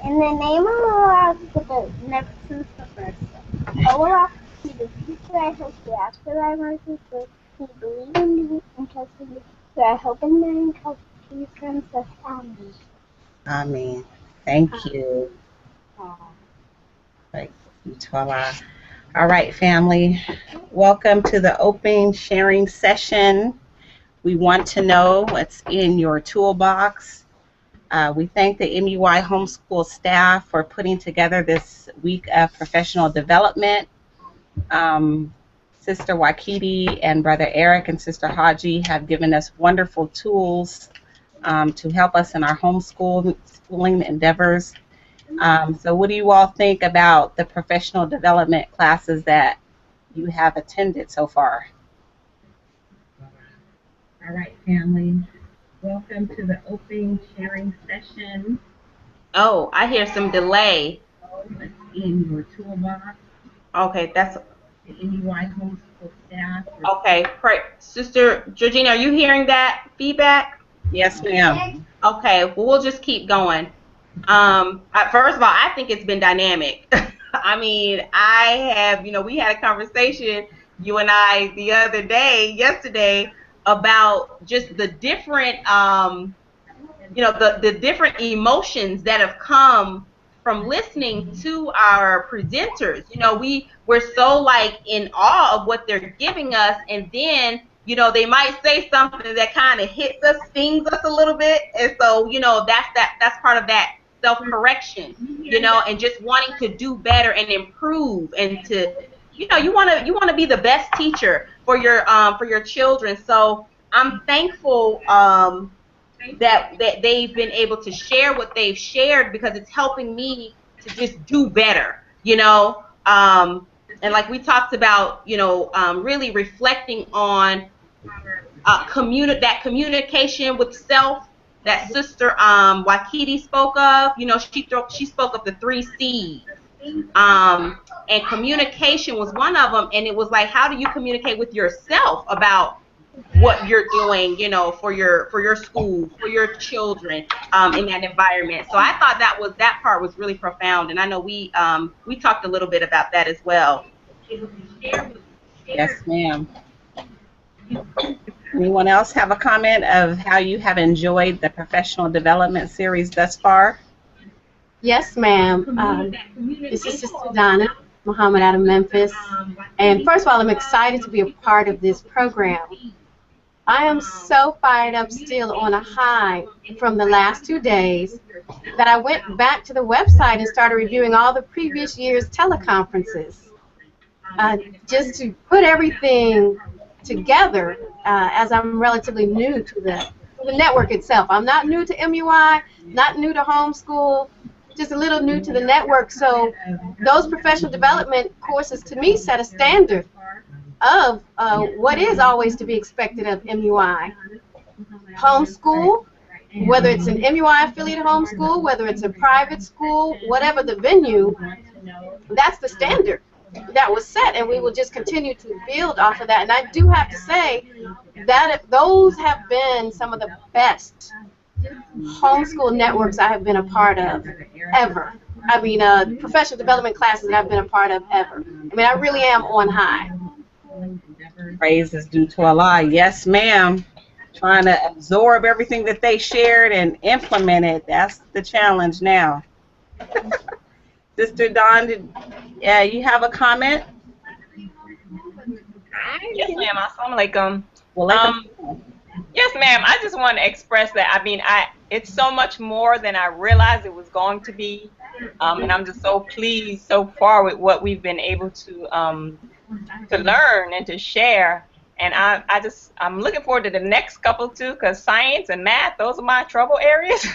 In the name of Allah, the magnificent first. O Allah, He the future I hope to after thy mercy, He believe in me and trust in me, for I hope in thine and trust in you from such. Amen. Amen. Thank you. Thank you to Allah. All right, family. Welcome to the open sharing session. We want to know what's in your toolbox. We thank the MUI homeschool staff for putting together this week of professional development. Sister Wakiti and Brother Eric and Sister Haji have given us wonderful tools to help us in our homeschooling endeavors. So what do you all think about the professional development classes that you have attended so far? All right, family. Welcome to the open sharing session. Oh, I hear some delay. What's in your toolbox? Okay, that's the MUI homeschool staff. Okay, Sister Georgina, are you hearing that feedback? Yes, ma'am. Okay, well, we'll just keep going. First of all, I think it's been dynamic. I mean, we had a conversation, you and I, yesterday, about just the different, the different emotions that have come from listening to our presenters. We're so like in awe of what they're giving us, and then they might say something that kind of hits us, stings us a little bit, and so that's part of that self-correction, and just wanting to do better and improve, and to you want to be the best teacher for your children. So I'm thankful that they've been able to share what they've shared, because it's helping me to just do better, and like we talked about, really reflecting on that communication with self that Sister Wakiti spoke of. She spoke of the 3 C's, and communication was one of them. And it was like, how do you communicate with yourself about what you're doing, for your school, for your children, in that environment? So I thought that part was really profound, and I know we talked a little bit about that as well. Yes, ma'am. Anyone else have a comment of how you have enjoyed the professional development series thus far? Yes, ma'am. This is Sister Donna Muhammad out of Memphis. And first of all, I'm excited to be a part of this program. I am so fired up, still on a high from the last 2 days, that I went back to the website and started reviewing all the previous year's teleconferences, just to put everything together, as I'm relatively new to the network itself. I'm not new to MUI, not new to homeschool, just a little new to the network. So those professional development courses, to me, set a standard of what is always to be expected of MUI. Homeschool, whether it's an MUI affiliate homeschool, whether it's a private school, whatever the venue, that's the standard that was set, and we will just continue to build off of that. And I do have to say that those have been some of the best homeschool networks I have been a part of ever. I mean, professional development classes that I've been a part of ever. I mean, I really am on high. Praise is due to Allah. Yes, ma'am. Trying to absorb everything that they shared and implement it. That's the challenge now. Sister Dawn, you have a comment? Yes, ma'am. Assalamu alaikum. Yes, ma'am. I just want to express that. I mean, it's so much more than I realized it was going to be, and I'm just so pleased so far with what we've been able to learn and to share. And I'm looking forward to the next couple too, because science and math, those are my trouble areas.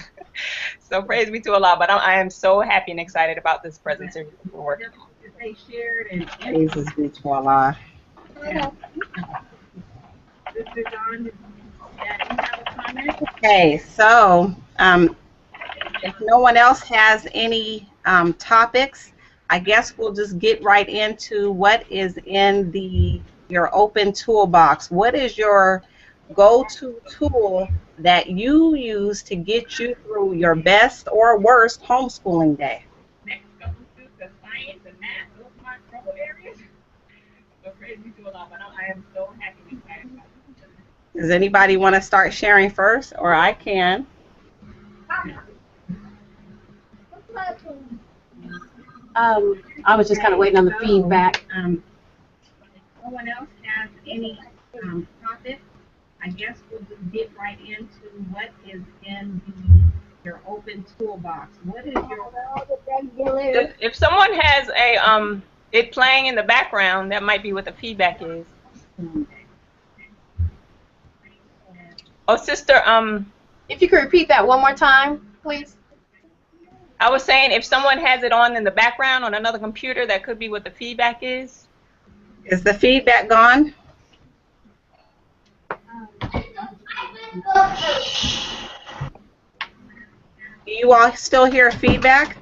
So praise be to Allah. But I am so happy and excited about this presentation we're working on. They shared, and praises be to Allah. Okay, so if no one else has any topics, I guess we'll just get right into what is in your open toolbox. What is your go-to tool that you use to get you through your best or worst homeschooling day? Next goes to the science and math. Those are my struggle areas. So crazy to a lot, but I am so happy we passed. Does anybody want to start sharing first, or I can? I was just kind of waiting on the feedback. Someone else has any topic, I guess we'll just get right into what is in your open toolbox. What is your If someone has a it playing in the background, that might be what the feedback is. Oh, sister, If you could repeat that one more time, please. I was saying if someone has it on in the background on another computer, that could be what the feedback is. Is the feedback gone? Do you all still hear feedback?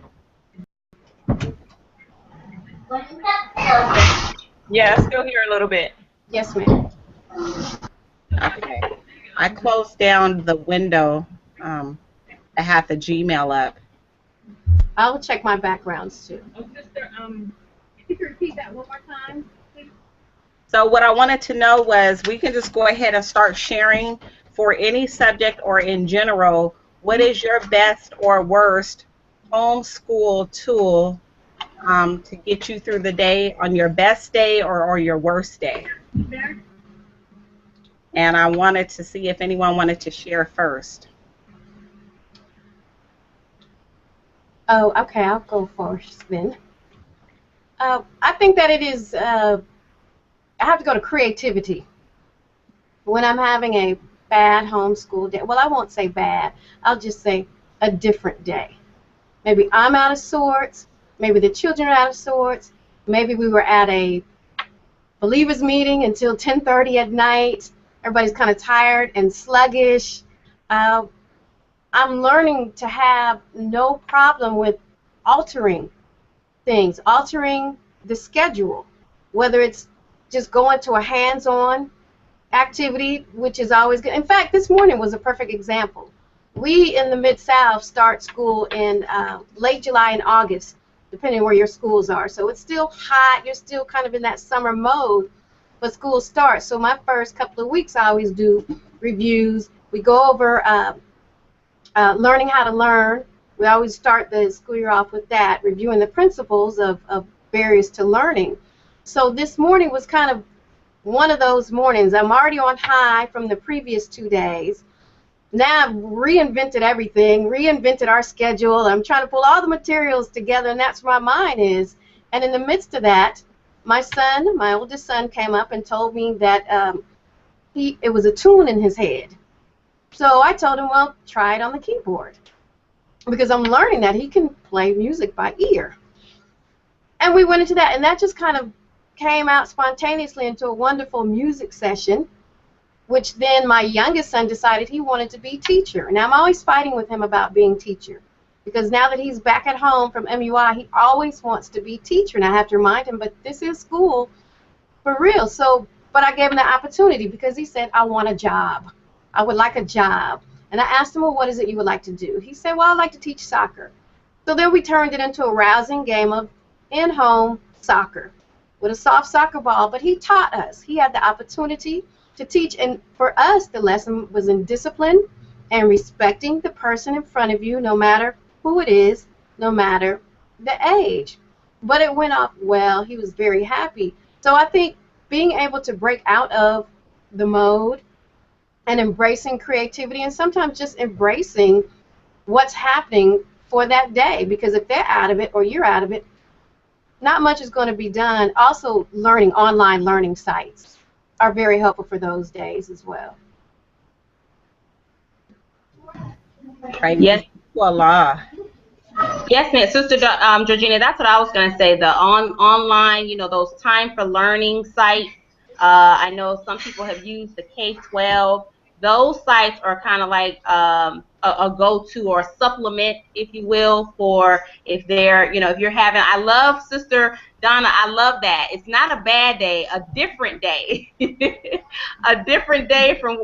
Yeah, I still hear a little bit. Yes, ma'am. Okay. I closed down the window. I had the Gmail up. I'll check my backgrounds too. oh, sister, if you could repeat that one more time, please. So what I wanted to know was, we can just go ahead and start sharing for any subject or in general, what is your best or worst homeschool tool to get you through the day on your best day or your worst day? And I wanted to see if anyone wanted to share first. Oh, okay, I'll go first then. I think that it is, I have to go to creativity. When I'm having a bad homeschool day, well, I won't say bad, I'll just say a different day. Maybe I'm out of sorts, maybe the children are out of sorts, maybe we were at a believers meeting until 10:30 at night, everybody's kind of tired and sluggish. I'm learning to have no problem with altering things, altering the schedule, whether it's just going to a hands-on activity, which is always good. In fact, this morning was a perfect example. We in the Mid-South start school in late July and August, depending where your schools are. So it's still hot, you're still kind of in that summer mode, but school starts. So my first couple of weeks I always do reviews. We go over learning how to learn. We always start the school year off with that, reviewing the principles of barriers to learning. So this morning was kind of one of those mornings. I'm already on high from the previous 2 days. Now I've reinvented everything, reinvented our schedule. I'm trying to pull all the materials together, and that's where my mind is. And in the midst of that, my son, my oldest son, came up and told me that it was a tune in his head. So I told him, well, try it on the keyboard, because I'm learning that he can play music by ear. And we went into that, and that just kind of came out spontaneously into a wonderful music session, which then my youngest son decided he wanted to be teacher. Now I'm always fighting with him about being teacher, because now that he's back at home from MUI, he always wants to be teacher, and I have to remind him, but this is school for real. So, but I gave him the opportunity because he said, I want a job. I would like a job. And I asked him, well, what is it you would like to do? He said, well, I'd like to teach soccer. So then we turned it into a rousing game of in-home soccer with a soft soccer ball. But he taught us. He had the opportunity to teach. And for us, the lesson was in discipline and respecting the person in front of you, no matter who it is, no matter the age. But it went off well. He was very happy. So I think being able to break out of the mode and embracing creativity, and sometimes just embracing what's happening for that day, because if they're out of it or you're out of it, not much is going to be done. Also, online learning sites are very helpful for those days as well. Yes. Voila. Yes, ma'am. Sister Georgina, that's what I was going to say. The online, those time for learning sites. I know some people have used the K-12. Those sites are kind of like a go-to or supplement, if you will, for if they're, if you're having, I love Sister Donna, I love that. It's not a bad day, a different day. A different day from,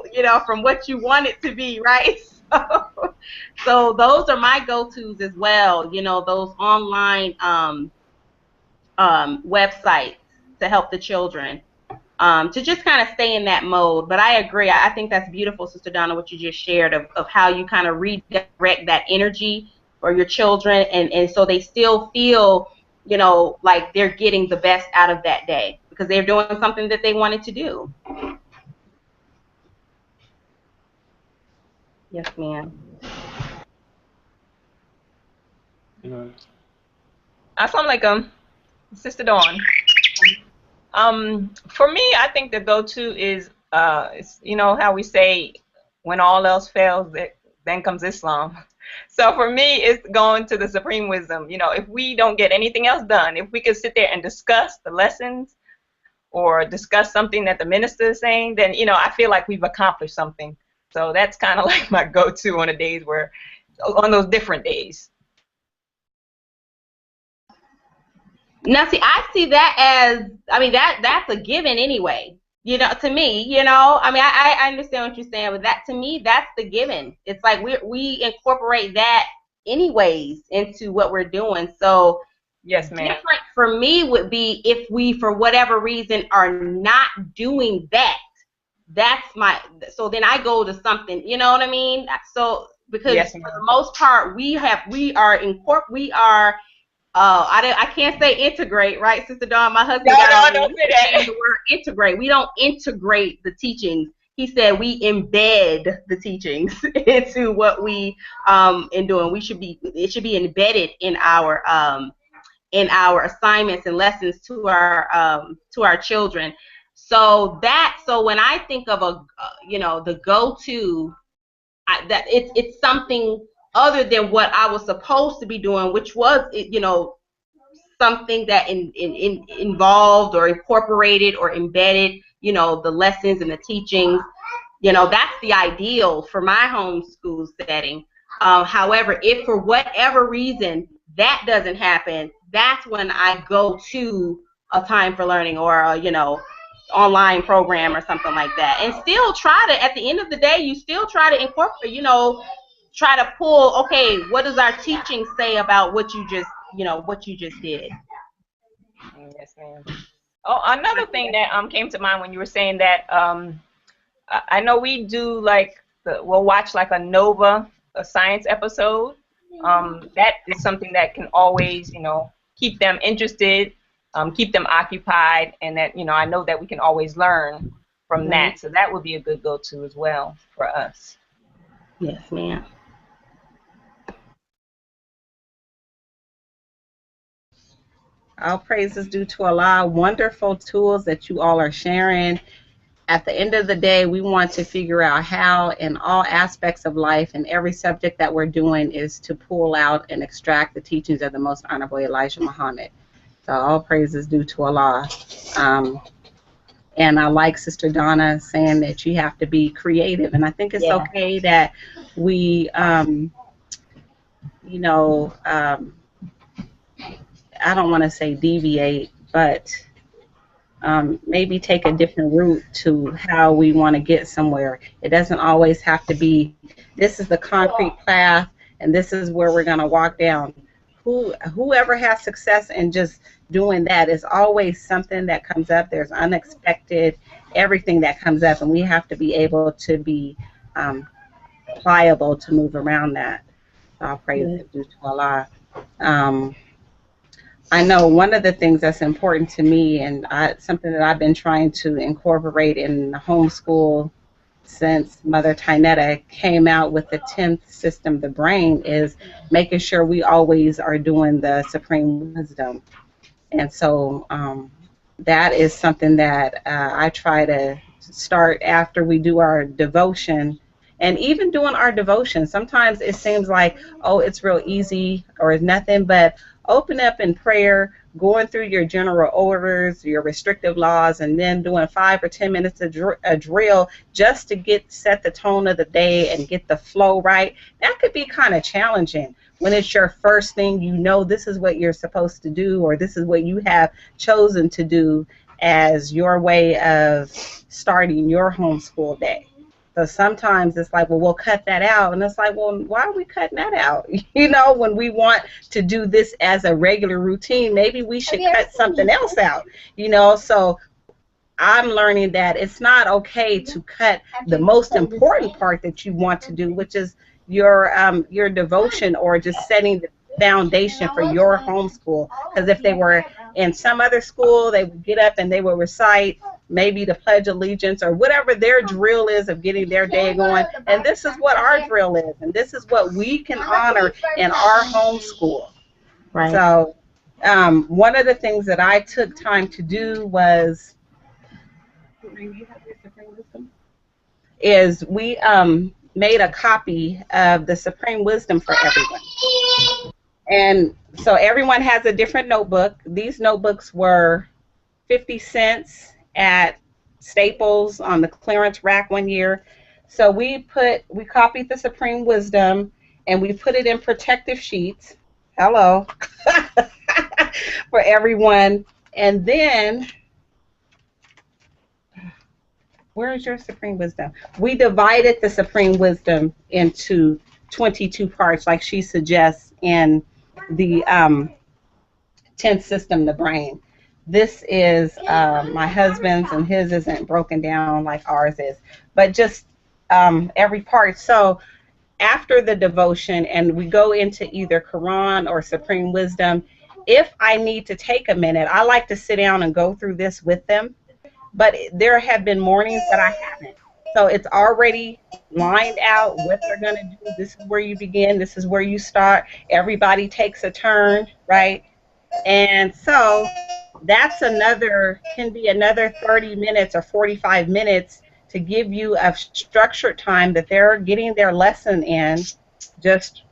from what you want it to be, right? So those are my go-tos as well, those online websites to help the children. To just kind of stay in that mode. But I agree. I think that's beautiful, Sister Donna, what you just shared of how you kind of redirect that energy for your children, and so they still feel, like they're getting the best out of that day because they're doing something that they wanted to do. Yes, ma'am. Assalamualaikum, Sister Dawn. For me, I think the go-to is, how we say, when all else fails, then comes Islam. So for me, it's going to the supreme wisdom. If we don't get anything else done, if we could sit there and discuss the lessons or discuss something that the minister is saying, then, I feel like we've accomplished something. So that's kind of like my go-to on on those different days. Now, see, I see that as, that's a given anyway. To me, I understand what you're saying, but that, to me, that's the given. It's like we incorporate that anyways into what we're doing. So, yes, ma'am. Different for me would be if we, for whatever reason, are not doing that. So then I go to something, you know what I mean? So, because yes, for the most part, I can't say integrate, right, Sister Dawn? My husband don't say that. The word integrate. We don't integrate the teachings. He said we embed the teachings into what we in doing. It should be embedded in our assignments and lessons to our children. So when I think of the go-to, that it's something other than what I was supposed to be doing, which was, something that involved or incorporated or embedded, the lessons and the teachings. That's the ideal for my homeschool setting. However, if for whatever reason that doesn't happen, that's when I go to a time for learning or online program or something like that, and still try to, at the end of the day, you still try to incorporate, try to pull, okay, what does our teaching say about what you just did? Yes, ma'am. Oh, another thing that came to mind when you were saying that, I know we do we'll watch like a science episode. That is something that can always, keep them interested, keep them occupied, and that, I know that we can always learn from that. So that would be a good go-to as well for us. Yes, ma'am. All praises due to Allah. Wonderful tools that you all are sharing. At the end of the day, we want to figure out how in all aspects of life and every subject that we're doing is to pull out and extract the teachings of the Most Honorable Elijah Muhammad. So all praises due to Allah. And I like Sister Donna saying that you have to be creative. And I think it's okay that we, I don't want to say deviate, but maybe take a different route to how we want to get somewhere. It doesn't always have to be, this is the concrete path and this is where we're going to walk down. Whoever has success in just doing that, is always something that comes up. There's unexpected, everything that comes up, and we have to be able to be pliable to move around that. I'll praise due to Allah. I know one of the things that's important to me, and something that I've been trying to incorporate in the homeschool since Mother Tynetta came out with the 10th system, the brain, is making sure we always are doing the supreme wisdom. And so that is something that I try to start after we do our devotion. And even doing our devotion, sometimes it seems like, oh, it's real easy or it's nothing, but open up in prayer, going through your general orders, your restrictive laws, and then doing 5 or 10 minutes of a drill just to set the tone of the day and get the flow right, that could be kind of challenging when it's your first thing. You know this is what you're supposed to do, or this is what you have chosen to do as your way of starting your homeschool day. So sometimes it's like, well, we'll cut that out. And it's like, well, why are we cutting that out? You know, when we want to do this as a regular routine, maybe we should cut something else out, you know. So I'm learning that it's not okay to cut the most important part that you want to do, which is your devotion, or just setting the foundation for your homeschool. Because if they were in some other school, they would get up and they would recite maybe the Pledge of Allegiance or whatever their drill is of getting their day going. And this is what our drill is, and this is what we can honor in our homeschool. Right. So one of the things that I took time to do was we made a copy of the Supreme Wisdom for everyone. And so everyone has a different notebook. These notebooks were 50 cents at Staples on the clearance rack one year. So we copied the Supreme Wisdom and we put it in protective sheets. Hello. For everyone. And then, where is your Supreme Wisdom? We divided the Supreme Wisdom into 22 parts, like she suggests in the 10th system, the brain. This is my husband's, and his isn't broken down like ours is, but just every part. So after the devotion, and we go into either Quran or Supreme Wisdom, if I need to take a minute, I like to sit down and go through this with them. But there have been mornings that I haven't. So it's already lined out what they're going to do. This is where you begin. This is where you start. Everybody takes a turn, right? And so that's can be another 30 minutes or 45 minutes to give you a structured time that they're getting their lesson in, just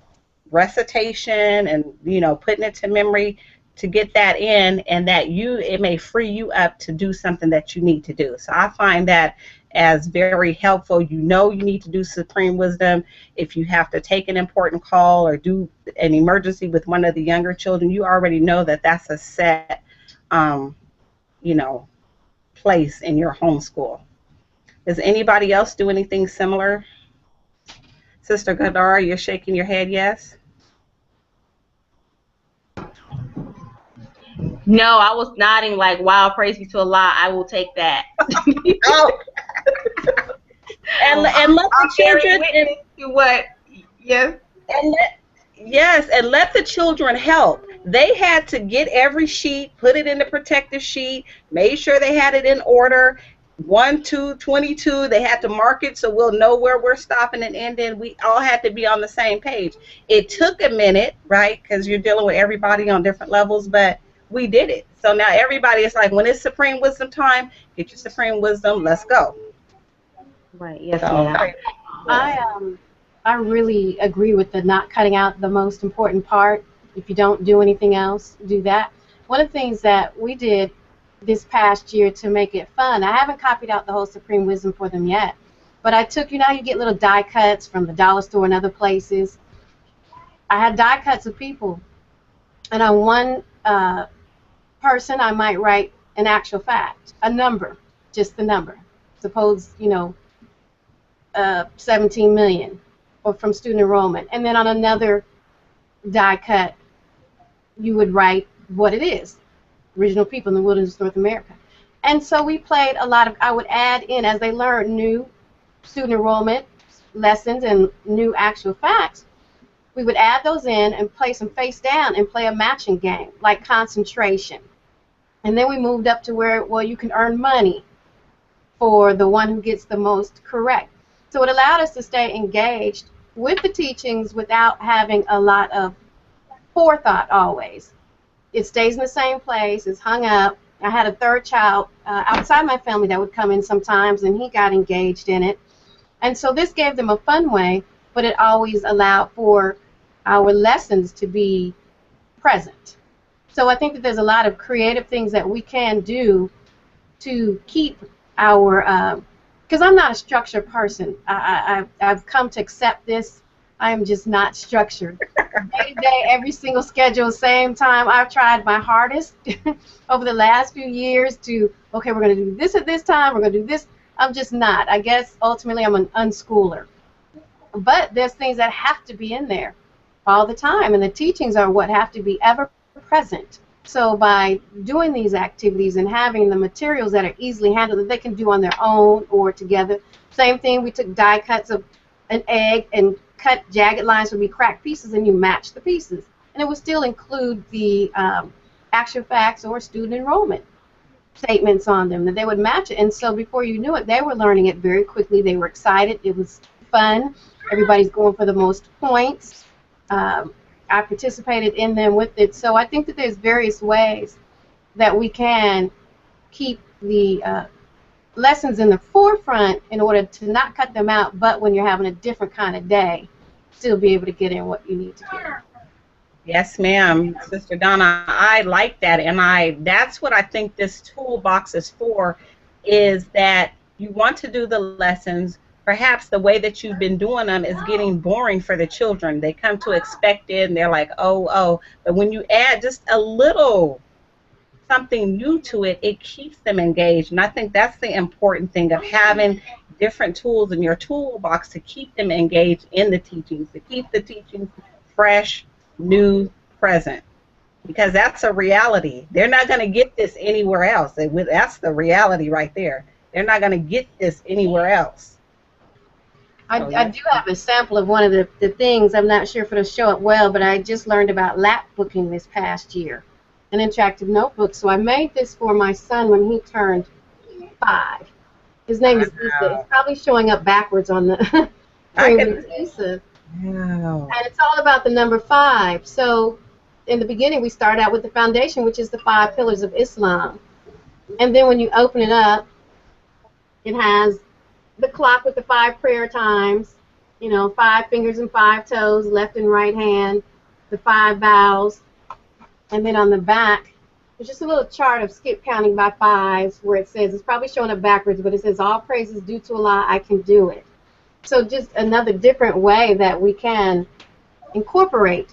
recitation and, you know, putting it to memory to get that in, and that it may free you up to do something that you need to do. So I find that as very helpful. You know you need to do Supreme Wisdom. If you have to take an important call or do an emergency with one of the younger children, you already know that that's a set, you know, place in your homeschool. Does anybody else do anything similar? Sister Gadara, you're shaking your head yes? No, I was nodding like, wow, praise be to Allah, I will take that. Oh. and let the children and let the children help. They had to get every sheet, put it in the protective sheet, made sure they had it in order. 1, 2, 22. They had to mark it so we'll know where we're stopping and ending. We all had to be on the same page. It took a minute, right? Because you're dealing with everybody on different levels, but we did it. So now everybody is like, when it's Supreme Wisdom time, get your Supreme Wisdom. Let's go. Right. Yes. So, I really agree with the not cutting out the most important part. If you don't do anything else, do that. One of the things that we did this past year to make it fun, I haven't copied out the whole Supreme Wisdom for them yet, but I took, you know how you get little die cuts from the dollar store and other places? I had die cuts of people, and on one person I might write an actual fact, a number, just the number. Suppose, you know, 17 million, or from student enrollment. And then on another die cut, you would write what it is, original people in the wilderness of North America. And so we played a lot of, I would add in, as they learned new student enrollment lessons and new actual facts, we would add those in and place them face down and play a matching game, like concentration. And then we moved up to where, well, you can earn money for the one who gets the most correct. So it allowed us to stay engaged with the teachings without having a lot of forethought always. It stays in the same place, it's hung up. I had a third child outside my family that would come in sometimes, and he got engaged in it. And so this gave them a fun way, but it always allowed for our lessons to be present. So I think that there's a lot of creative things that we can do to keep our, because I'm not a structured person. I've come to accept this. I am just not structured. Day to day, every single schedule, same time. I've tried my hardest over the last few years to, okay, we're going to do this at this time, we're going to do this. I'm just not. I guess ultimately I'm an unschooler. But there's things that have to be in there all the time, and the teachings are what have to be ever present. So by doing these activities and having the materials that are easily handled that they can do on their own or together. Same thing, we took die cuts of an egg and cut jagged lines would be cracked pieces, and you match the pieces. And it would still include the actual facts or student enrollment statements on them, that they would match it. And so before you knew it, they were learning it very quickly. They were excited. It was fun. Everybody's going for the most points. I participated in them with it. So I think that there's various ways that we can keep the lessons in the forefront in order to not cut them out, but when you're having a different kind of day, still be able to get in what you need to get. Yes, ma'am. Sister Donna, I like that, and that's what I think this toolbox is for, is that you want to do the lessons. Perhaps the way that you've been doing them is getting boring for the children. They come to expect it, and they're like, oh. But when you add just a little something new to it, it keeps them engaged. And I think that's the important thing of having different tools in your toolbox to keep them engaged in the teachings, to keep the teachings fresh, new, present. Because that's a reality. They're not going to get this anywhere else. That's the reality right there. They're not going to get this anywhere else. I do have a sample of one of the things. I'm not sure if it'll show up well, but I just learned about lap booking this past year, an interactive notebook. So I made this for my son when he turned 5. His name is Issa. It's probably showing up backwards on the screen. It's Issa. Wow. And it's all about the number 5. So in the beginning, we start out with the foundation, which is the 5 pillars of Islam. And then when you open it up, it has the clock with the 5 prayer times, 5 fingers and 5 toes, left and right hand, the 5 bows, and then on the back, there's just a little chart of skip counting by 5s where it says, it's probably showing up backwards, but it says, all praises due to Allah, I can do it. So just another different way that we can incorporate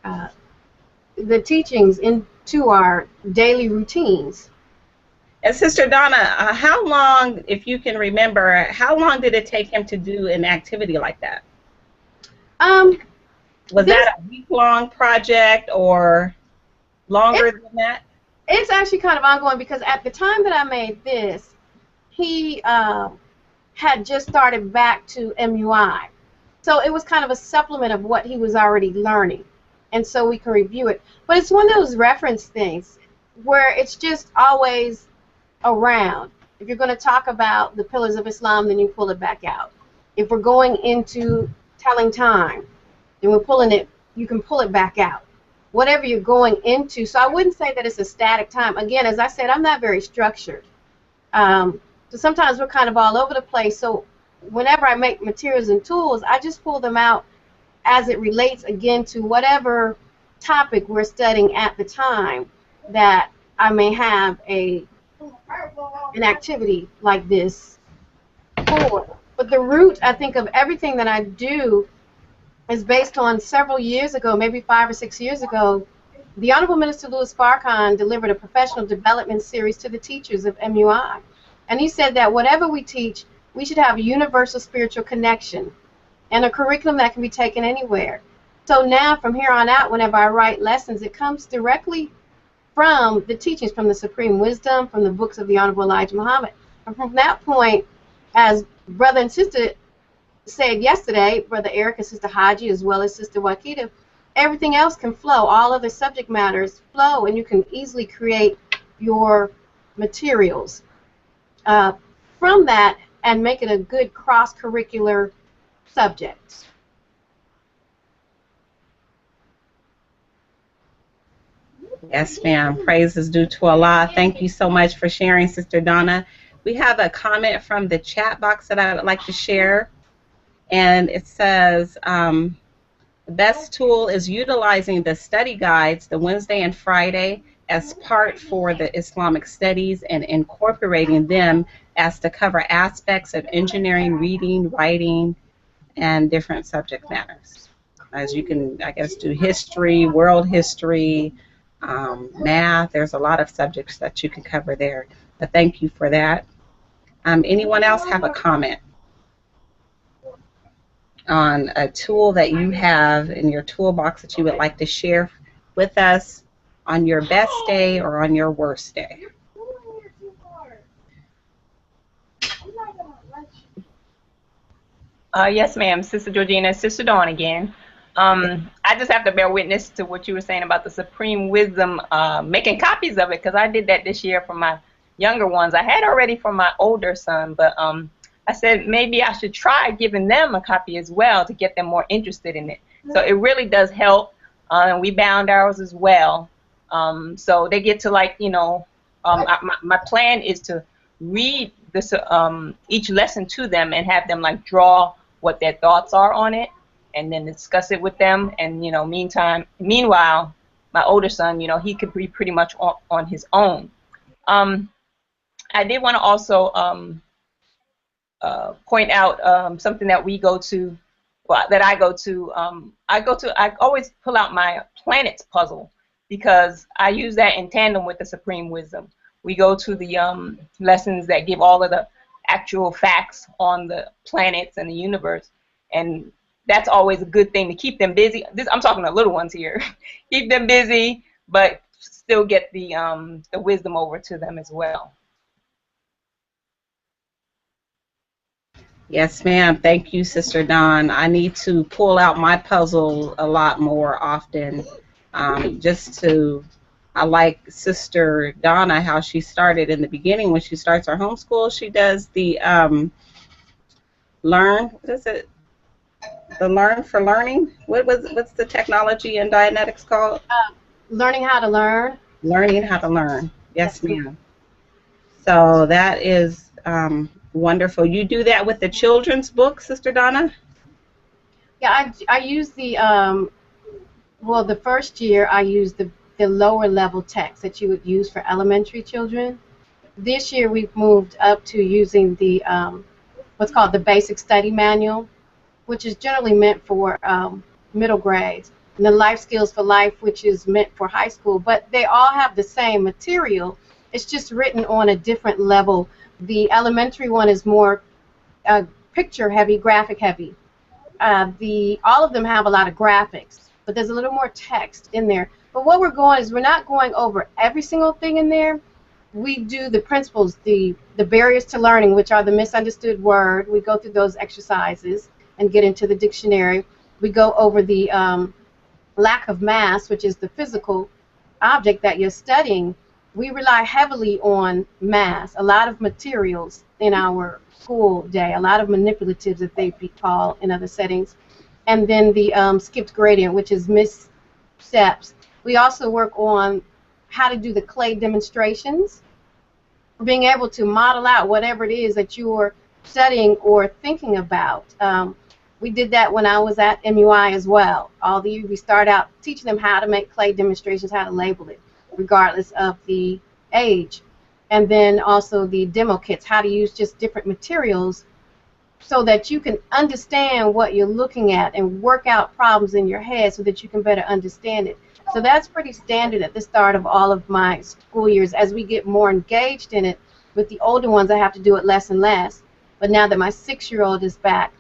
the teachings into our daily routines. And Sister Donna, how long, if you can remember, how long did it take him to do an activity like that? Was that a week-long project or longer than that? It's actually kind of ongoing, because at the time that I made this, he had just started back to MUI. So it was kind of a supplement of what he was already learning. And so we can review it. But it's one of those reference things where it's just always around. If you're going to talk about the pillars of Islam, then you pull it back out. If we're going into telling time, then we're pulling it, you can pull it back out. Whatever you're going into. So I wouldn't say that it's a static time. Again, as I said, I'm not very structured. So sometimes we're kind of all over the place. So whenever I make materials and tools, I just pull them out as it relates, again, to whatever topic we're studying at the time that I may have an activity like this for. But the root, I think, of everything that I do is based on several years ago, maybe 5 or 6 years ago, the Honorable Minister Louis Farrakhan delivered a professional development series to the teachers of MUI. And he said that whatever we teach, we should have a universal spiritual connection and a curriculum that can be taken anywhere. So now, from here on out, whenever I write lessons, it comes directly from the teachings, from the Supreme Wisdom, from the books of the Honorable Elijah Muhammad. And from that point, as brother and sister said yesterday, Brother Eric and Sister Haji, as well as Sister Wakita, everything else can flow. All other subject matters flow, and you can easily create your materials from that and make it a good cross-curricular subject. Yes, ma'am. Praise is due to Allah. Thank you so much for sharing, Sister Donna. We have a comment from the chat box that I would like to share. And it says, The best tool is utilizing the study guides, the Wednesday and Friday, as part for the Islamic studies and incorporating them as to cover aspects of engineering, reading, writing, and different subject matters. As you can, I guess, do history, world history, math. There's a lot of subjects that you can cover there. But thank you for that. Anyone else have a comment on a tool that you have in your toolbox that you would like to share with us on your best day or on your worst day? Yes, ma'am. Sister Georgina, Sister Dawn again. I just have to bear witness to what you were saying about the Supreme Wisdom, making copies of it, because I did that this year for my younger ones. I had already for my older son, but I said maybe I should try giving them a copy as well to get them more interested in it. So it really does help. And we bound ours as well. So they get to, like, you know, my plan is to read this each lesson to them and have them, like, draw what their thoughts are on it and then discuss it with them. And, you know, meanwhile, my older son, you know, he could be pretty much on his own. I did want to also point out something that we go to, well, that I go to. I always pull out my planets puzzle because I use that in tandem with the Supreme Wisdom. We go to the lessons that give all of the actual facts on the planets and the universe, and that's always a good thing to keep them busy. I'm talking to little ones here. Keep them busy, but still get the wisdom over to them as well. Yes, ma'am. Thank you, Sister Dawn. I need to pull out my puzzle a lot more often. I like Sister Donna, how she started in the beginning when she starts her homeschool. She does the learn. What is it? The learn for learning. What's the technology in Dianetics called? Learning how to learn. Learning how to learn. Yes, ma'am. So that is wonderful. You do that with the children's book, Sister Donna? Yeah, I use the well, the first year I used the lower level text that you would use for elementary children. This year we've moved up to using the what's called the basic study manual, which is generally meant for middle grades, and the life skills for life, which is meant for high school. But they all have the same material. It's just written on a different level. The elementary one is more picture heavy, graphic heavy. All of them have a lot of graphics, but there's a little more text in there. But what we're going is we're not going over every single thing in there. We do the principles, the barriers to learning, which are the misunderstood word. We go through those exercises and get into the dictionary. We go over the lack of mass, which is the physical object that you're studying. We rely heavily on mass, a lot of materials in our school day, a lot of manipulatives that they call in other settings. And then the skipped gradient, which is missteps. We also work on how to do the clay demonstrations, being able to model out whatever it is that you're studying or thinking about. We did that when I was at MUI as well. We start out teaching them how to make clay demonstrations, how to label it, regardless of the age. And then also the demo kits, how to use just different materials so that you can understand what you're looking at and work out problems in your head so that you can better understand it. So that's pretty standard at the start of all of my school years. As we get more engaged in it, with the older ones, I have to do it less and less. But now that my 6-year-old is back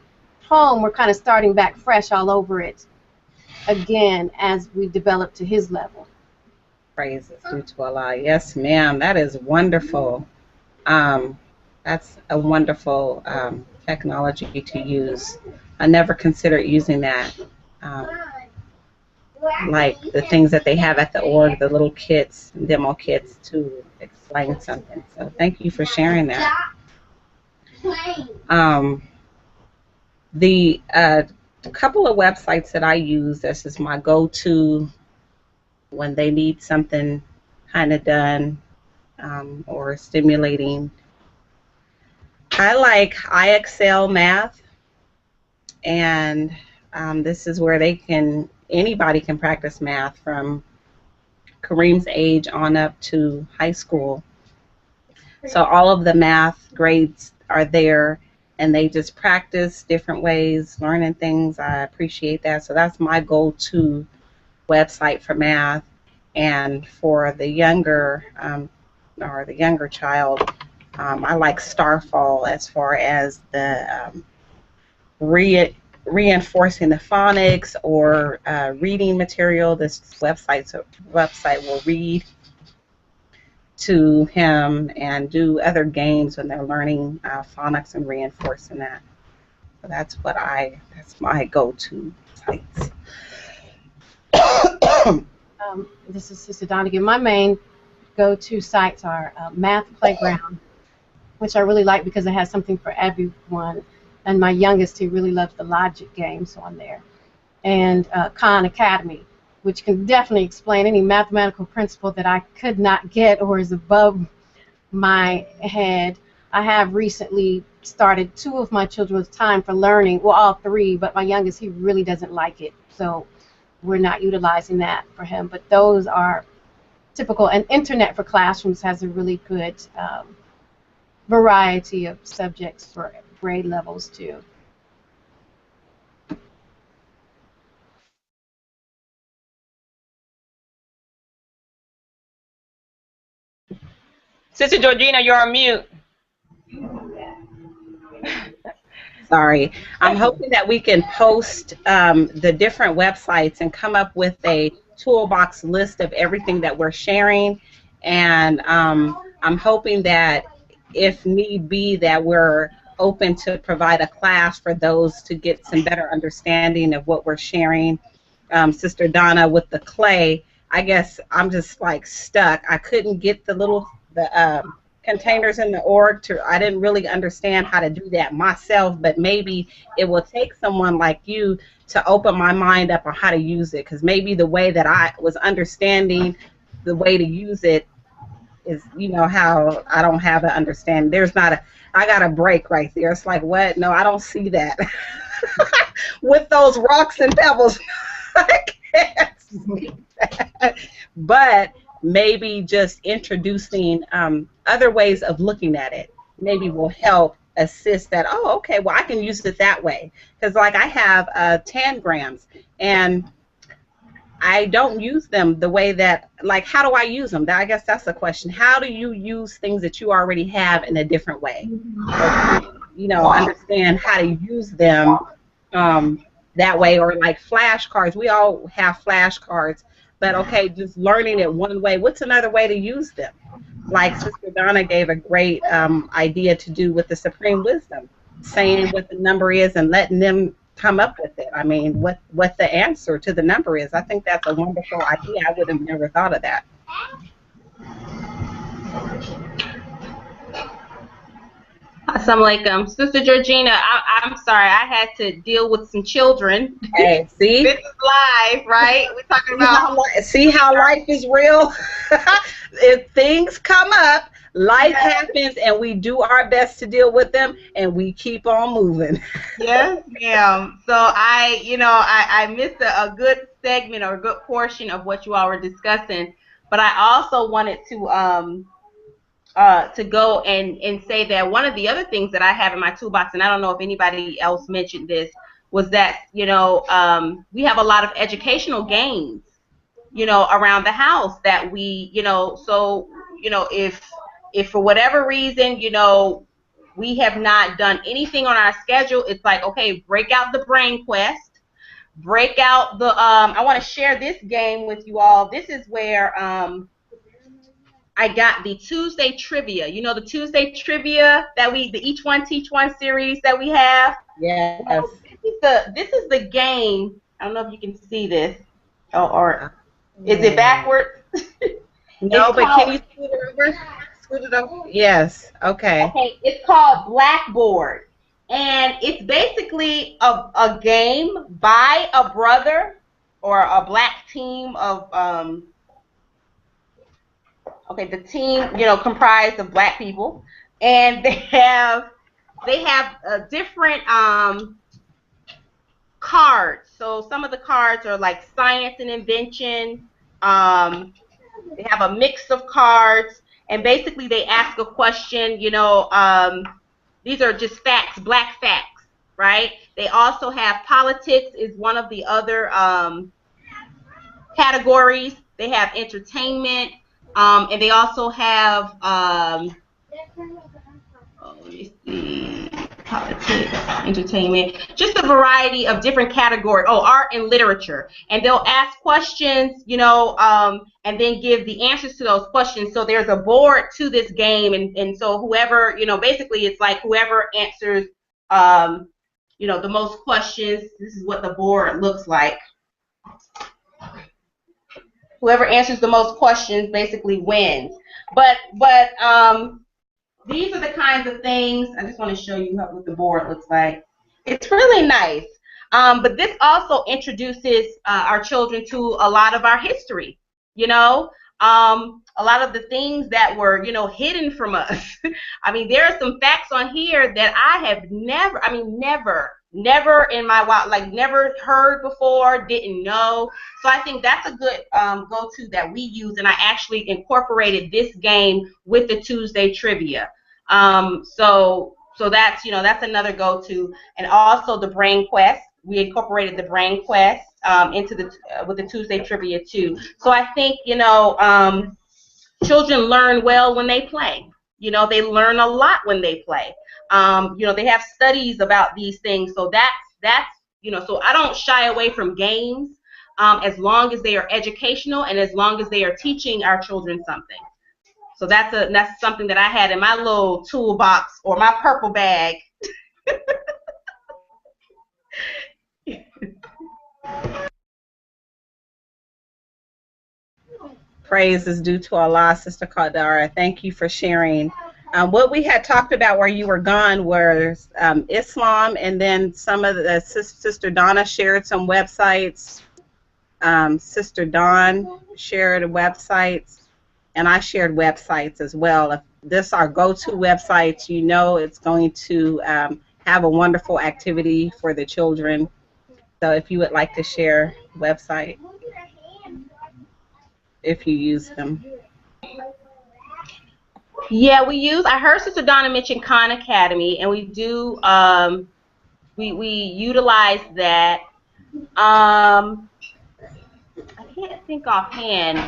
home, we're kind of starting back fresh all over it again as we develop to his level. Praises due to Allah. Yes, ma'am. That is wonderful. That's a wonderful technology to use. I never considered using that. Like the things that they have at the org, the little kits, demo kits to explain something. So thank you for sharing that. The couple of websites that I use, this is my go-to when they need something kind of done or stimulating. I like iExcel Math, and This is where anybody can practice math from Kareem's age on up to high school. So all of the math grades are there, and they just practice different ways, learning things. I appreciate that. So that's my go-to website for math. And for the younger child, I like Starfall as far as the reinforcing the phonics or reading material. This website will read to him and do other games when they're learning phonics and reinforcing that. So that's my go-to sites. This is Sister Donegan. My main go-to sites are Math Playground, which I really like because it has something for everyone. And my youngest, he really loves the logic games on there. And Khan Academy, which can definitely explain any mathematical principle that I could not get or is above my head. I have recently started 2 of my children's time for learning, well, all 3, but my youngest, he really doesn't like it. So we're not utilizing that for him. But those are typical. And Internet for Classrooms has a really good variety of subjects for grade levels, too. Sister Georgina, you're on mute. Sorry. I'm hoping that we can post the different websites and come up with a toolbox list of everything that we're sharing. And I'm hoping that if need be, that we're open to provide a class for those to get some better understanding of what we're sharing. Sister Donna, with the clay, I guess I'm just like stuck. I couldn't get the containers in the org. I didn't really understand how to do that myself, but maybe it will take someone like you to open my mind up on how to use it, because maybe the way that I was understanding the way to use it is, how I don't have an understanding. I got a break right there. It's like, what? No, I don't see that. With those rocks and pebbles, I can't see that. But maybe just introducing other ways of looking at it maybe will help assist that. Oh, okay, well, I can use it that way. Because like I have tangrams, and I don't use them the way that, like, how do I use them? I guess that's the question. How do you use things that you already have in a different way? Understand how to use them that way. Or like flashcards. We all have flashcards. But, okay, just learning it one way. What's another way to use them? Like Sister Donna gave a great idea to do with the Supreme Wisdom, saying what the number is and letting them come up with it. I mean, what the answer to the number is. I think that's a wonderful idea. I would have never thought of that. Assalamualaikum. Sister Georgina, I'm sorry, I had to deal with some children. Hey, see? This is live, right? We're talking about... See how life is real? If things come up, life happens, and we do our best to deal with them, and we keep on moving. Yes, ma'am. So I missed a good segment or a good portion of what you all were discussing, but I also wanted to go and say that one of the other things that I have in my toolbox, and I don't know if anybody else mentioned this, was that, we have a lot of educational games, around the house that we, if for whatever reason, we have not done anything on our schedule, it's like, okay, break out the Brain Quest, break out the, I want to share this game with you all. This is where, I got the Tuesday trivia. The Tuesday trivia that the Each One Teach One series that we have. Yes. So this is the game. I don't know if you can see this, or is it backwards? No, but can you scoot it over? Scoot it over. Yes. Okay. Okay. It's called Blackboard, and it's basically a game by a brother or a black team of okay, the team, comprised of black people, and they have different cards. So some of the cards are like science and invention. They have a mix of cards, and basically they ask a question. These are just facts, black facts, right? They also have politics is one of the other categories. They have entertainment, and they also have let me see, politics, entertainment, just a variety of different categories. Oh, art and literature, and they'll ask questions, and then give the answers to those questions. So there's a board to this game, and so whoever, basically it's like whoever answers, the most questions. This is what the board looks like. Whoever answers the most questions basically wins. But these are the kinds of things. I just want to show you what the board looks like. It's really nice. But this also introduces our children to a lot of our history. A lot of the things that were, hidden from us. I mean, there are some facts on here that I have never in my life, never heard before, didn't know. So I think that's a good go-to that we use, and I actually incorporated this game with the Tuesday trivia. So that's another go-to, and also the Brain Quest. We incorporated the Brain Quest into with the Tuesday trivia too. So I think children learn well when they play. They learn a lot when they play. They have studies about these things. So that's so I don't shy away from games as long as they are educational and as long as they are teaching our children something. So that's something that I had in my little toolbox or my purple bag. Praise is due to Allah, Sister Qadara. Thank you for sharing. What we had talked about where you were gone was Islam, and then some of the Sister Donna shared some websites. Sister Dawn shared websites, and I shared websites as well. If this are go-to websites, it's going to have a wonderful activity for the children. So if you would like to share website, if you use them. Yeah, I heard Sister Donna mention Khan Academy, and we do we utilize that. I can't think offhand.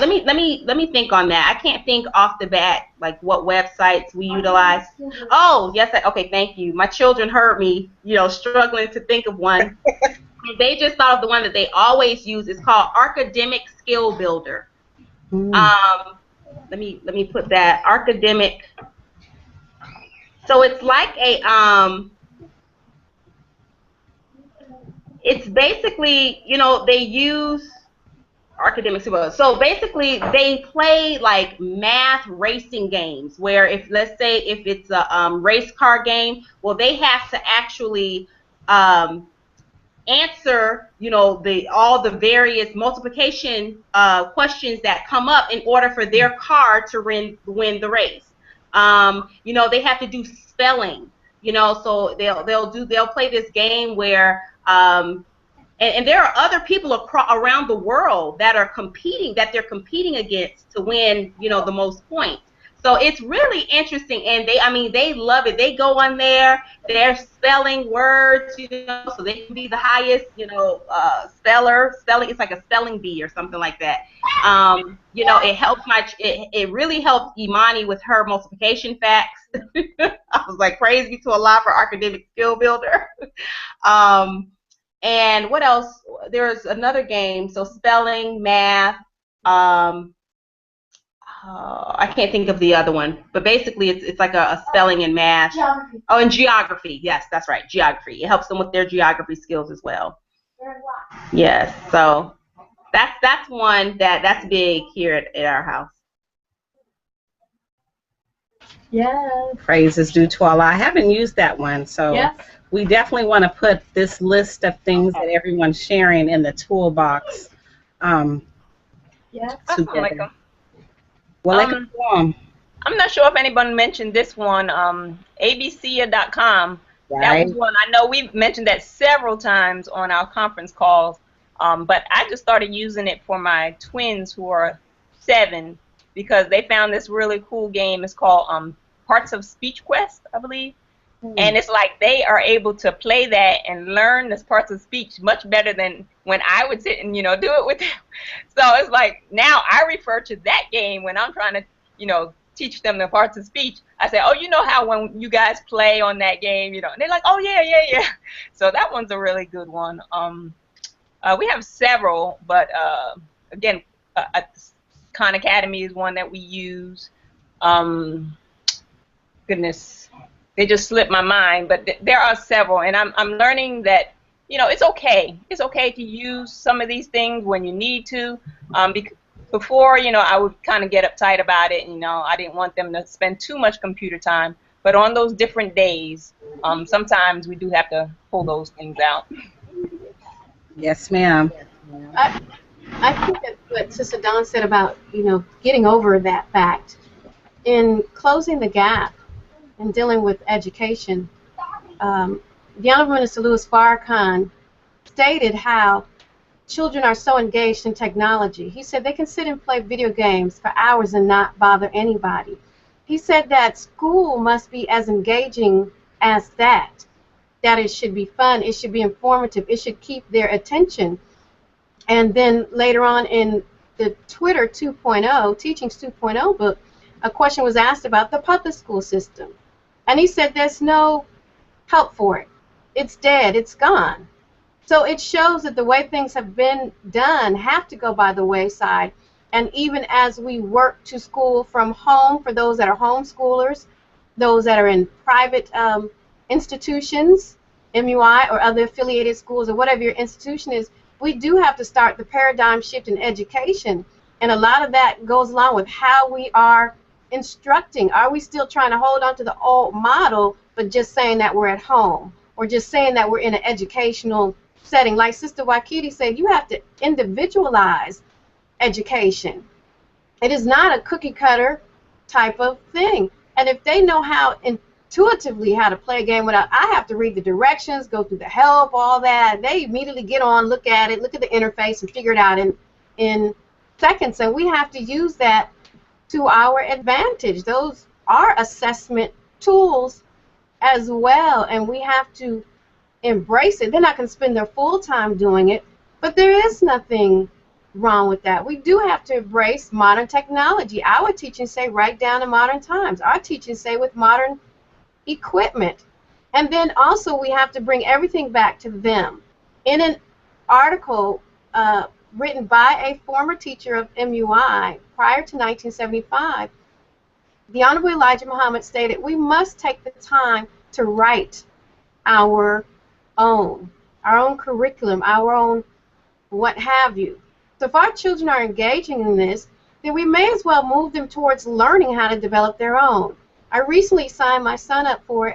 Let me think on that. I can't think off the bat like what websites we utilize. Oh, yes. Okay, thank you. My children heard me, struggling to think of one. They just thought of the one that they always use. It's called Academic Skill Builder. Let me put that academic. So it's like it's basically, they use academic skill. So basically they play like math racing games where let's say if it's a race car game, well, they have to actually answer, all the various multiplication questions that come up in order for their car to win the race. They have to do spelling. So they'll play this game where and there are other people around the world that they're competing against to win, the most points. So it's really interesting, and they love it. They go on there, they're spelling words, so they can be the highest, spelling. It's like a spelling bee or something like that. It helps it really helps Imani with her multiplication facts. I was like, praise be to Allah for academic skill builder. And what else? There's another game, so spelling, math. I can't think of the other one, but basically it's like a spelling and math. Geography. Oh, and geography. Yes, that's right, geography. It helps them with their geography skills as well. Yes, so that's one that's big here at our house. Yes. Praise is due to Allah. I haven't used that one, so yes. We definitely want to put this list of things that everyone's sharing in the toolbox. Yes. Together. I'm not sure if anyone mentioned this one, abc.com. That Right. was one. I know we've mentioned that several times on our conference calls, but I just started using it for my twins who are 7 because they found this really cool game. It's called Parts of Speech Quest, I believe. And it's like they are able to play that and learn this parts of speech much better than when I would sit and, do it with them. So it's like now I refer to that game when I'm trying to, teach them the parts of speech. I say, oh, you know how when you guys play on that game, and they're like, oh, yeah, yeah, yeah. So that one's a really good one. We have several, but again, Khan Academy is one that we use. Goodness, they just slipped my mind, but there are several, and I'm learning that it's okay. It's okay to use some of these things when you need to. Before, I would kind of get uptight about it. I didn't want them to spend too much computer time. But on those different days, sometimes we do have to pull those things out. Yes, ma'am. I think that what Sister Dawn said about, getting over that fact, in closing the gap and dealing with education, the Honorable Minister Louis Farrakhan stated how children are so engaged in technology. He said they can sit and play video games for hours and not bother anybody. He said that school must be as engaging as that it should be fun, it should be informative, it should keep their attention. And then later on in the Twitter 2.0, Teachings 2.0 book, a question was asked about the public school system. And he said there's no help for it. It's dead, it's gone. So it shows that the way things have been done have to go by the wayside. And even as we work to school from home, for those that are homeschoolers, those that are in private institutions, MUI or other affiliated schools or whatever your institution is, we do have to start the paradigm shift in education. And a lot of that goes along with how we are instructing. Are we still trying to hold on to the old model, but just saying that we're at home, or just saying that we're in an educational setting? Like Sister Wakiti said, you have to individualize education. It is not a cookie cutter type of thing. And if they know how intuitively how to play a game without, I have to read the directions, go through the help, all that, they immediately get on, look at it, look at the interface and figure it out in seconds. And we have to use that to our advantage. Those are assessment tools as well, and we have to embrace it. They're not going to spend their full time doing it, but there is nothing wrong with that. We do have to embrace modern technology. Our teachings say right down to modern times. Our teachings say with modern equipment. And then also we have to bring everything back to them. In an article written by a former teacher of MUI prior to 1975, the Honorable Elijah Muhammad stated, we must take the time to write our own curriculum, our own what have you. So if our children are engaging in this, then we may as well move them towards learning how to develop their own. I recently signed my son up for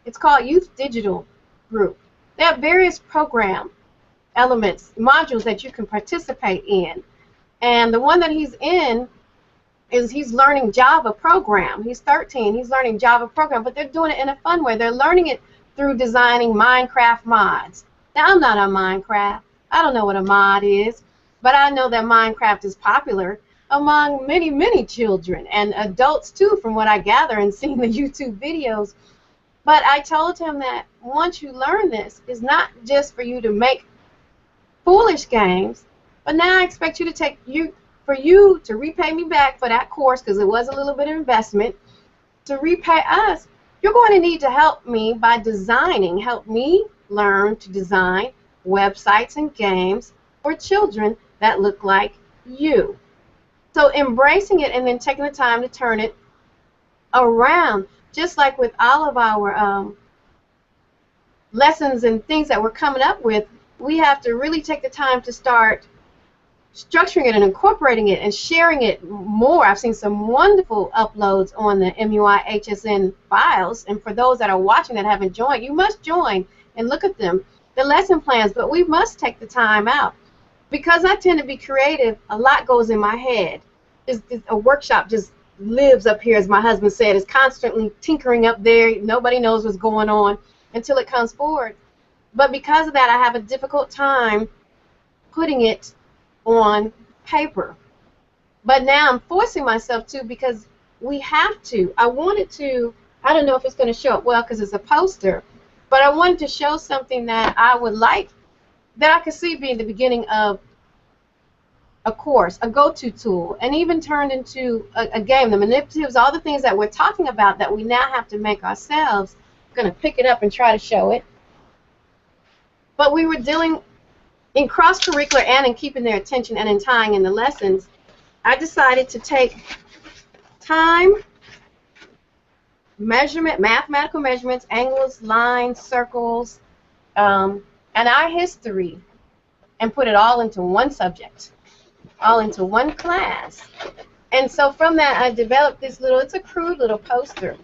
it's called Youth Digital Group. They have various program elements, modules that you can participate in. And the one that he's in is he's learning Java program. He's 13, he's learning Java program, but they're doing it in a fun way. They're learning it through designing Minecraft mods. Now, I'm not on Minecraft. I don't know what a mod is, but I know that Minecraft is popular among many, many children and adults too, from what I gather and seeing the YouTube videos. But I told him that once you learn this, it's not just for you to make foolish games, but now I expect you to for you to repay me back for that course, because it was a little bit of investment, to repay us, you're going to need to help me by help me learn to design websites and games for children that look like you. So embracing it and then taking the time to turn it around, just like with all of our lessons and things that we're coming up with, we have to really take the time to start structuring it and incorporating it and sharing it more. I've seen some wonderful uploads on the MUI HSN files, and for those that are watching that haven't joined, you must join and look at them, the lesson plans, but we must take the time out. Because I tend to be creative, a lot goes in my head. A workshop just lives up here, as my husband said, is constantly tinkering up there. Nobody knows what's going on. until it comes forward. But because of that, I have a difficult time putting it on paper. But now I'm forcing myself to, because we have to. I wanted to, I don't know if it's going to show up well because it's a poster, but I wanted to show something that I would like, that I could see being the beginning of a course, a go-to tool, and even turned into a game. The manipulatives, all the things that we're talking about that we now have to make ourselves. I'm going to pick it up and try to show it. But we were dealing in cross-curricular and in keeping their attention and in tying in the lessons. I decided to take time, measurement, mathematical measurements, angles, lines, circles, and our history, and put it all into one subject, all into one class. And so from that, I developed this little, it's a crude little poster.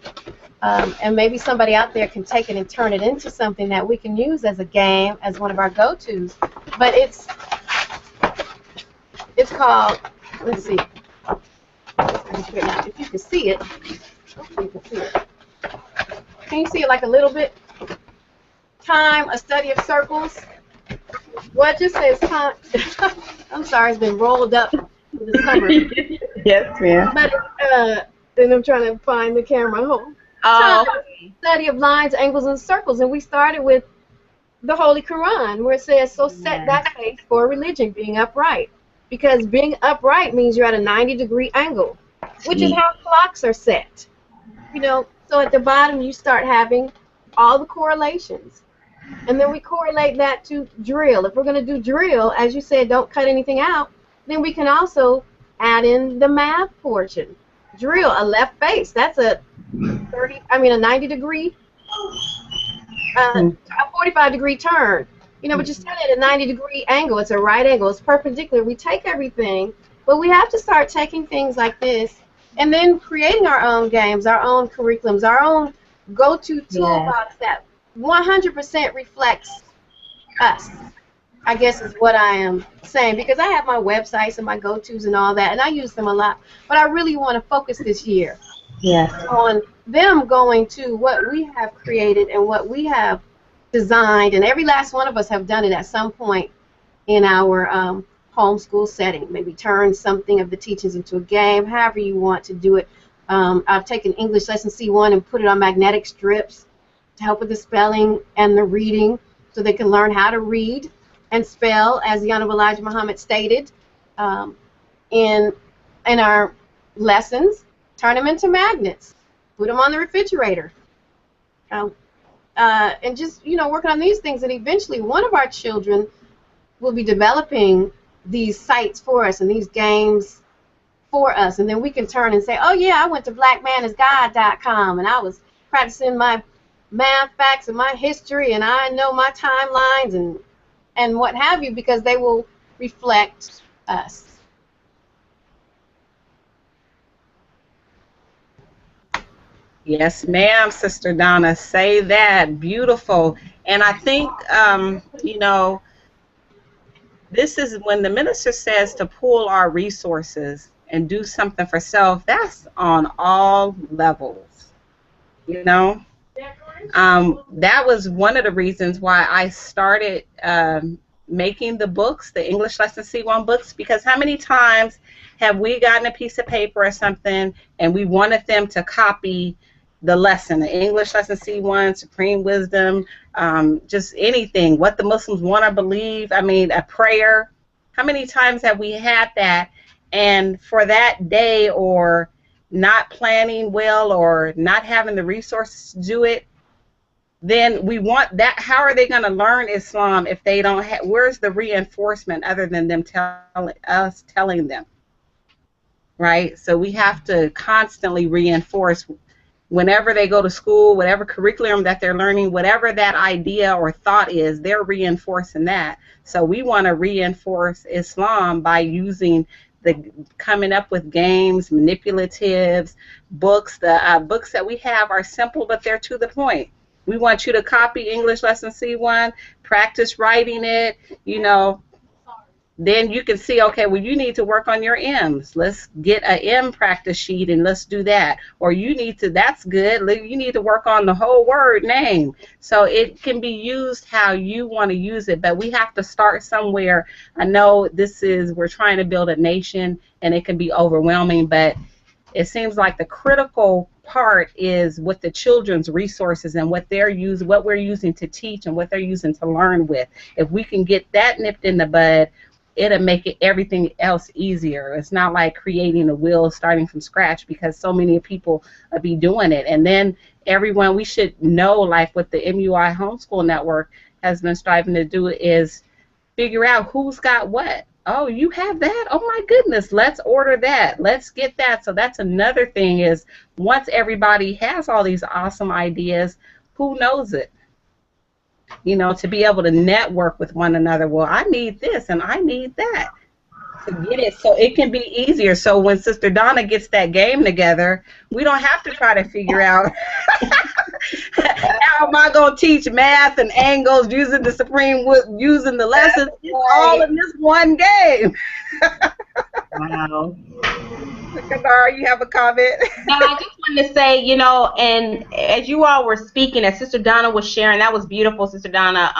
And maybe somebody out there can take it and turn it into something that we can use as a game, as one of our go-tos. But it's called, let's see, if you can see it, hopefully you can see it. Can you see it like a little bit? Time, a study of circles. Well, it just says time. I'm sorry, it's been rolled up for the summer. Yes, ma'am. But then I'm trying to find the camera hole. Oh, Study of lines, angles, and circles. And we started with the Holy Quran, where it says, so set that face for religion, being upright. Because being upright means you're at a 90-degree angle, which is how clocks are set. You know, so at the bottom you start having all the correlations. And then we correlate that to drill. If we're going to do drill, as you said, don't cut anything out, then we can also add in the math portion. Drill, a left face, that's a 90-degree, a 45-degree turn. You know, but you're still at a 90-degree angle. It's a right angle. It's perpendicular. We take everything, but we have to start taking things like this and then creating our own games, our own curriculums, our own go-to toolbox that 100% reflects us, I guess is what I am saying, because I have my websites and my go-tos and all that, and I use them a lot, but I really want to focus this year on them going to what we have created and what we have designed, and every last one of us have done it at some point in our homeschool setting. Maybe turn something of the teachings into a game, however you want to do it. I've taken English Lesson C1 and put it on magnetic strips to help with the spelling and the reading, so they can learn how to read and spell, as the Honorable Elijah Muhammad stated in our lessons. Turn them into magnets, put them on the refrigerator, and just, you know, working on these things. And eventually one of our children will be developing these sites for us and these games for us, and then we can turn and say, oh yeah, I went to blackmanisgod.com and I was practicing my math facts and my history, and I know my timelines and what have you, because they will reflect us. Yes, ma'am, Sister Donna. Say that. Beautiful. And I think, you know, this is when the minister says to pool our resources and do something for self, that's on all levels, you know. That was one of the reasons why I started making the books, the English Lesson C1 books, because how many times have we gotten a piece of paper or something and we wanted them to copy the lesson, the English Lesson C1, Supreme Wisdom, just anything, what the Muslims want to believe, I mean, a prayer. How many times have we had that, and for that day, or not planning well, or not having the resources to do it, then we want that. How are they going to learn Islam if they don't have, where's the reinforcement other than them telling them, right? So we have to constantly reinforce whenever they go to school, whatever curriculum that they're learning, whatever that idea or thought is, they're reinforcing that. So we want to reinforce Islam by using coming up with games, manipulatives, books. The books that we have are simple, but they're to the point. We want you to copy English Lesson C1, practice writing it, you know. then you can see, okay, well, you need to work on your M's. Let's get a M practice sheet and let's do that. Or you need to, that's good, you need to work on the whole word name. So it can be used how you want to use it, but we have to start somewhere. I know we're trying to build a nation and it can be overwhelming, but it seems like the critical part is with the children's resources and what we're using to teach and what they're using to learn with. If we can get that nipped in the bud, it'll make everything else easier. It's not like creating a wheel starting from scratch, because so many people will be doing it. And then we should know, like what the MUI Homeschool Network has been striving to do, is figure out who's got what. Oh, you have that? Oh my goodness, let's order that. Let's get that. So that's another thing, is once everybody has all these awesome ideas, who knows it? You know, to be able to network with one another. Well, I need this and I need that, to get it so it can be easier. So when Sister Donna gets that game together, we don't have to try to figure out how am I going to teach math and angles using using the lessons. It's all in this one game. Wow. Kadar, you have a comment? No, I just wanted to say, you know, and as you all were speaking, as Sister Donna was sharing, that was beautiful, Sister Donna.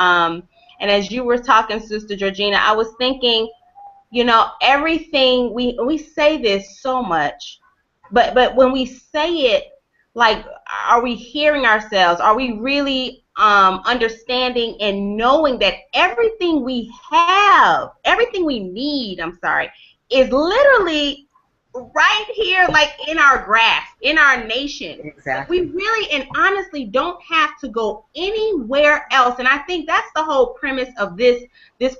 And as you were talking, Sister Georgina, I was thinking, you know, everything we say this so much, but when we say it, like, are we hearing ourselves? Are we really understanding and knowing that everything we have, everything we need, is literally right here, like in our grasp, in our nation. Exactly. We really and honestly don't have to go anywhere else. And I think that's the whole premise of this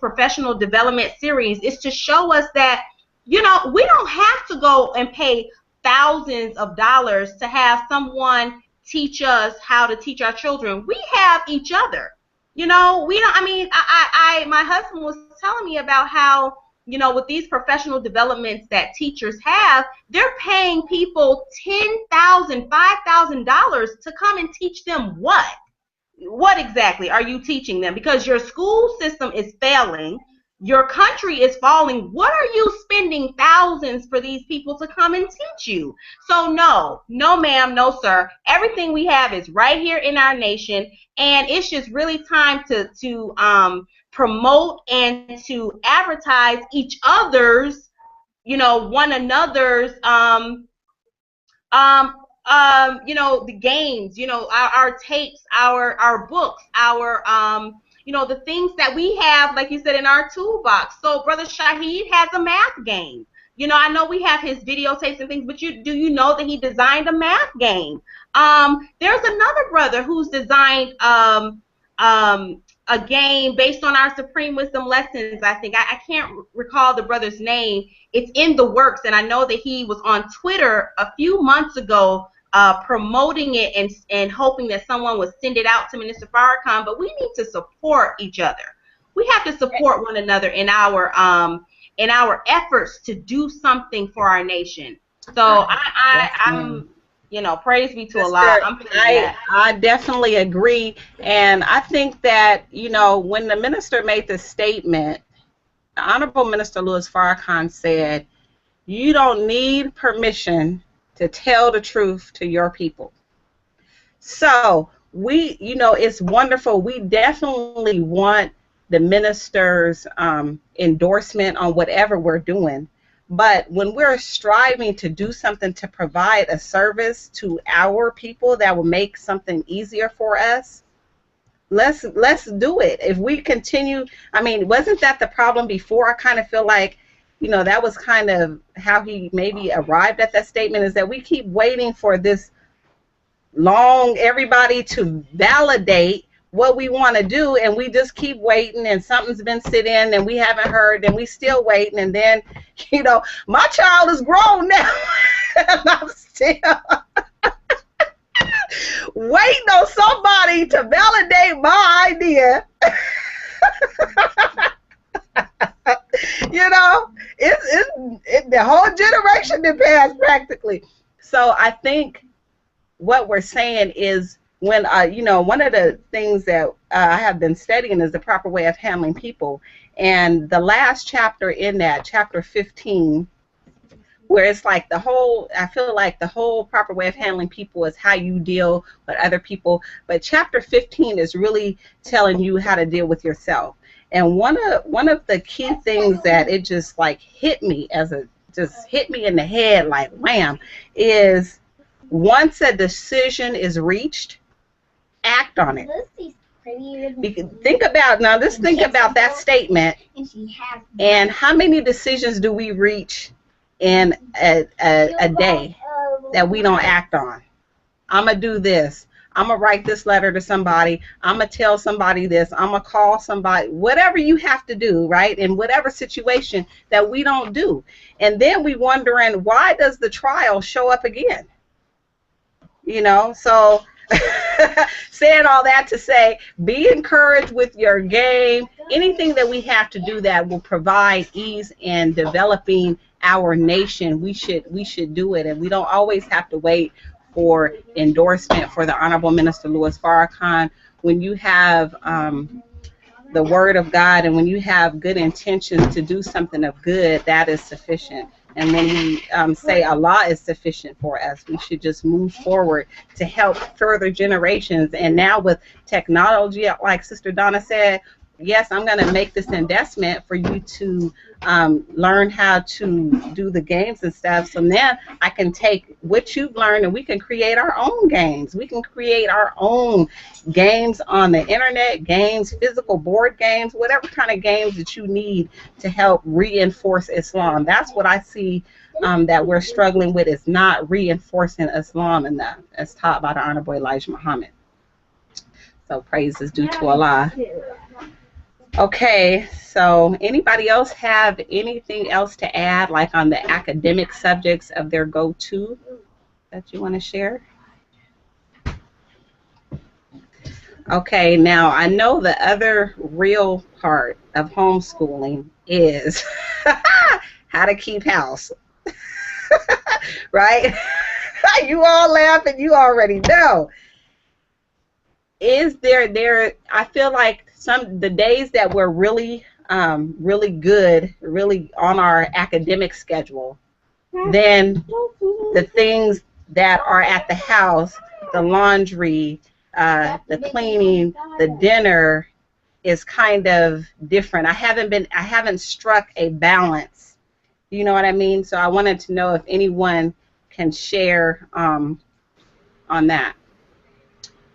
professional development series, is to show us that, you know, we don't have to go and pay thousands of dollars to have someone teach us how to teach our children. We have each other. You know, we don't, I mean, my husband was telling me about how, you know, with these professional developments that teachers have, they're paying people $10,000, $5,000 to come and teach them what? What exactly are you teaching them? Because your school system is failing, your country is falling. What are you spending thousands for these people to come and teach you? So no ma'am, no sir. Everything we have is right here in our nation, and it's just really time to promote and to advertise each other's, you know, one another's, you know, the games, you know, our tapes, our books, our, you know, the things that we have, like you said, in our toolbox. So Brother Shaheed has a math game. You know, I know we have his videotapes and things, but do you know that he designed a math game? There's another brother who's designed a game based on our Supreme Wisdom lessons, I think. I can't recall the brother's name. It's in the works, and I know that he was on Twitter a few months ago promoting it and hoping that someone would send it out to Minister Farrakhan. But we need to support each other. We have to support one another in our efforts to do something for our nation. So I'm, you know, praise be to Allah. I definitely agree. And I think that, you know, when the minister made the statement, the Honorable Minister Louis Farrakhan said, you don't need permission to tell the truth to your people. So we, you know, it's wonderful. We definitely want the minister's endorsement on whatever we're doing. But when we're striving to do something to provide a service to our people that will make something easier for us, let's do it. If we continue, I mean, wasn't that the problem before? I kind of feel like, you know, that was kind of how he maybe arrived at that statement, is that we keep waiting for this everybody to validate what we want to do, and we just keep waiting, and something's been sitting and we haven't heard, and we still waiting, and then, you know, my child is grown now and I'm still waiting on somebody to validate my idea. You know, the whole generation that passed practically. So I think what we're saying is, when you know, one of the things that I have been studying is the proper way of handling people, and the last chapter in that, chapter 15, where it's like the whole, I feel like the whole proper way of handling people is how you deal with other people, but chapter 15 is really telling you how to deal with yourself. And one of the key things that it just like hit me as a, just hit me in the head like wham, is once a decision is reached, act on it. Think about, now just think about that statement, and how many decisions do we reach in a day that we don't act on? I'm going to do this. I'm going to write this letter to somebody. I'm going to tell somebody this. I'm going to call somebody. Whatever you have to do, right, in whatever situation that we don't do. And then we wondering, why does the trial show up again? You know, so saying all that to say, be encouraged with your game. Anything that we have to do that will provide ease in developing our nation, we should do it. And we don't always have to wait for endorsement for the Honorable Minister Louis Farrakhan. When you have the Word of God, and when you have good intentions to do something of good, that is sufficient. And when we say Allah is sufficient for us, we should just move forward to help further generations. And now with technology, like Sister Donna said, yes, I'm going to make this investment for you to learn how to do the games and stuff. So then I can take what you've learned and we can create our own games. We can create our own games on the internet, games, physical board games, whatever kind of games that you need to help reinforce Islam. That's what I see that we're struggling with, is not reinforcing Islam enough as taught by the Honorable Elijah Muhammad. So praise is due to Allah. Okay, so anybody else have anything else to add, like on the academic subjects of their go-to that you want to share? Okay, now I know the other real part of homeschooling is how to keep house, right? You all laugh and you already know. Is there, I feel like the days that we're really good, really on our academic schedule, then the things that are at the house, the laundry, the cleaning, the dinner, is kind of different. I haven't struck a balance. You know what I mean? So I wanted to know if anyone can share on that.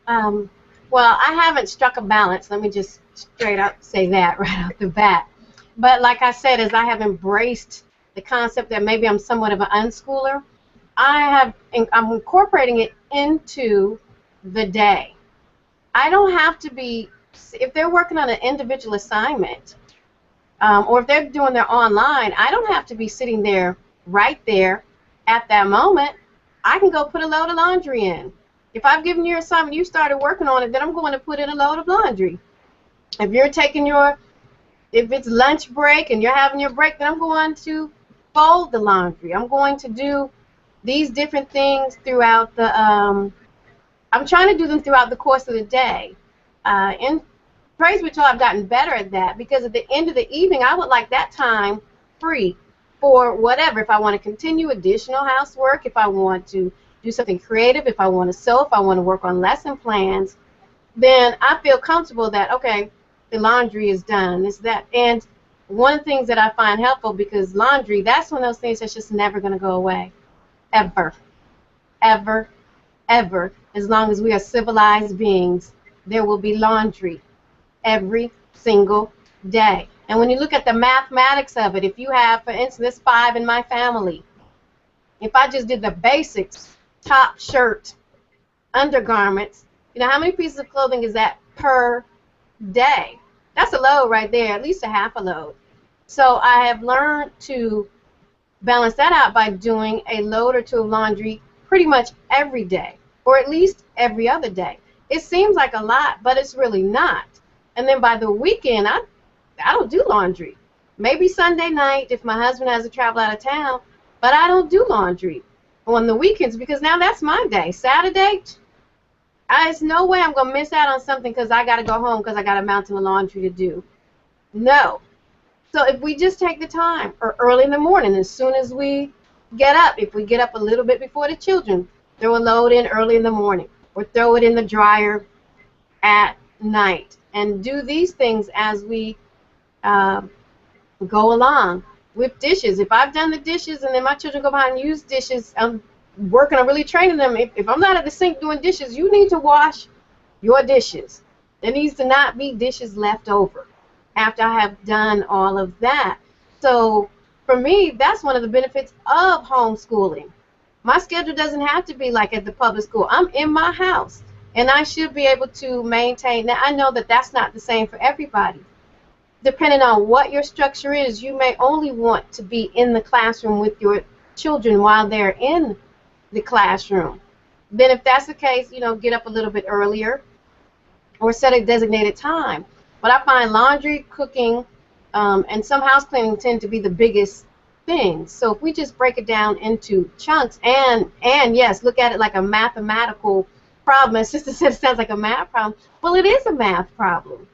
Well, I haven't struck a balance. Let me just straight up say that right off the bat. But like I said, as I have embraced the concept that maybe I'm somewhat of an unschooler, I'm incorporating it into the day. I don't have to be, if they're working on an individual assignment, or if they're doing their online, I don't have to be sitting there right there at that moment. I can go put a load of laundry in. If I've given you an assignment, you started working on it, then I'm going to put in a load of laundry. If you're taking if it's lunch break and you're having your break, then I'm going to fold the laundry. I'm going to do these different things throughout the, I'm trying to do them throughout the course of the day. And praise be to Allah, I've gotten better at that, because at the end of the evening, I would like that time free for whatever. If I want to continue additional housework, if I want to do something creative, if I want to sew, if I want to work on lesson plans, then I feel comfortable that, okay, the laundry is done. It's that. And one of the things that I find helpful, because laundry, that's one of those things that's just never going to go away. Ever. Ever. Ever. As long as we are civilized beings, there will be laundry every single day. And when you look at the mathematics of it, if you have, for instance, 5 in my family, if I just did the basics, top, shirt, undergarments, you know, how many pieces of clothing is that per day? That's a load right there, at least a half a load. So I have learned to balance that out by doing a load or two of laundry pretty much every day, or at least every other day. It seems like a lot, but it's really not. And then by the weekend, I don't do laundry. Maybe Sunday night if my husband has to travel out of town, but I don't do laundry on the weekends, because now that's my day. Saturday, There's no way I'm going to miss out on something because I got to go home because I got a mountain of laundry to do. No. So if we just take the time, or early in the morning, as soon as we get up, if we get up a little bit before the children, throw a load in early in the morning, or throw it in the dryer at night, and do these things as we go along. With dishes, if I've done the dishes and then my children go by and use dishes, I'm working on really training them. If I'm not at the sink doing dishes, you need to wash your dishes. There needs to not be dishes left over after I have done all of that. So for me, that's one of the benefits of homeschooling. My schedule doesn't have to be like at the public school. I'm in my house, and I should be able to maintain. Now, I know that that's not the same for everybody. Depending on what your structure is, you may only want to be in the classroom with your children while they're in the classroom. Then if that's the case, get up a little bit earlier or set a designated time. But I find laundry, cooking, and some house cleaning tend to be the biggest things. So if we just break it down into chunks and yes, look at it like a mathematical problem. As Sister said, it sounds like a math problem. Well, it is a math problem.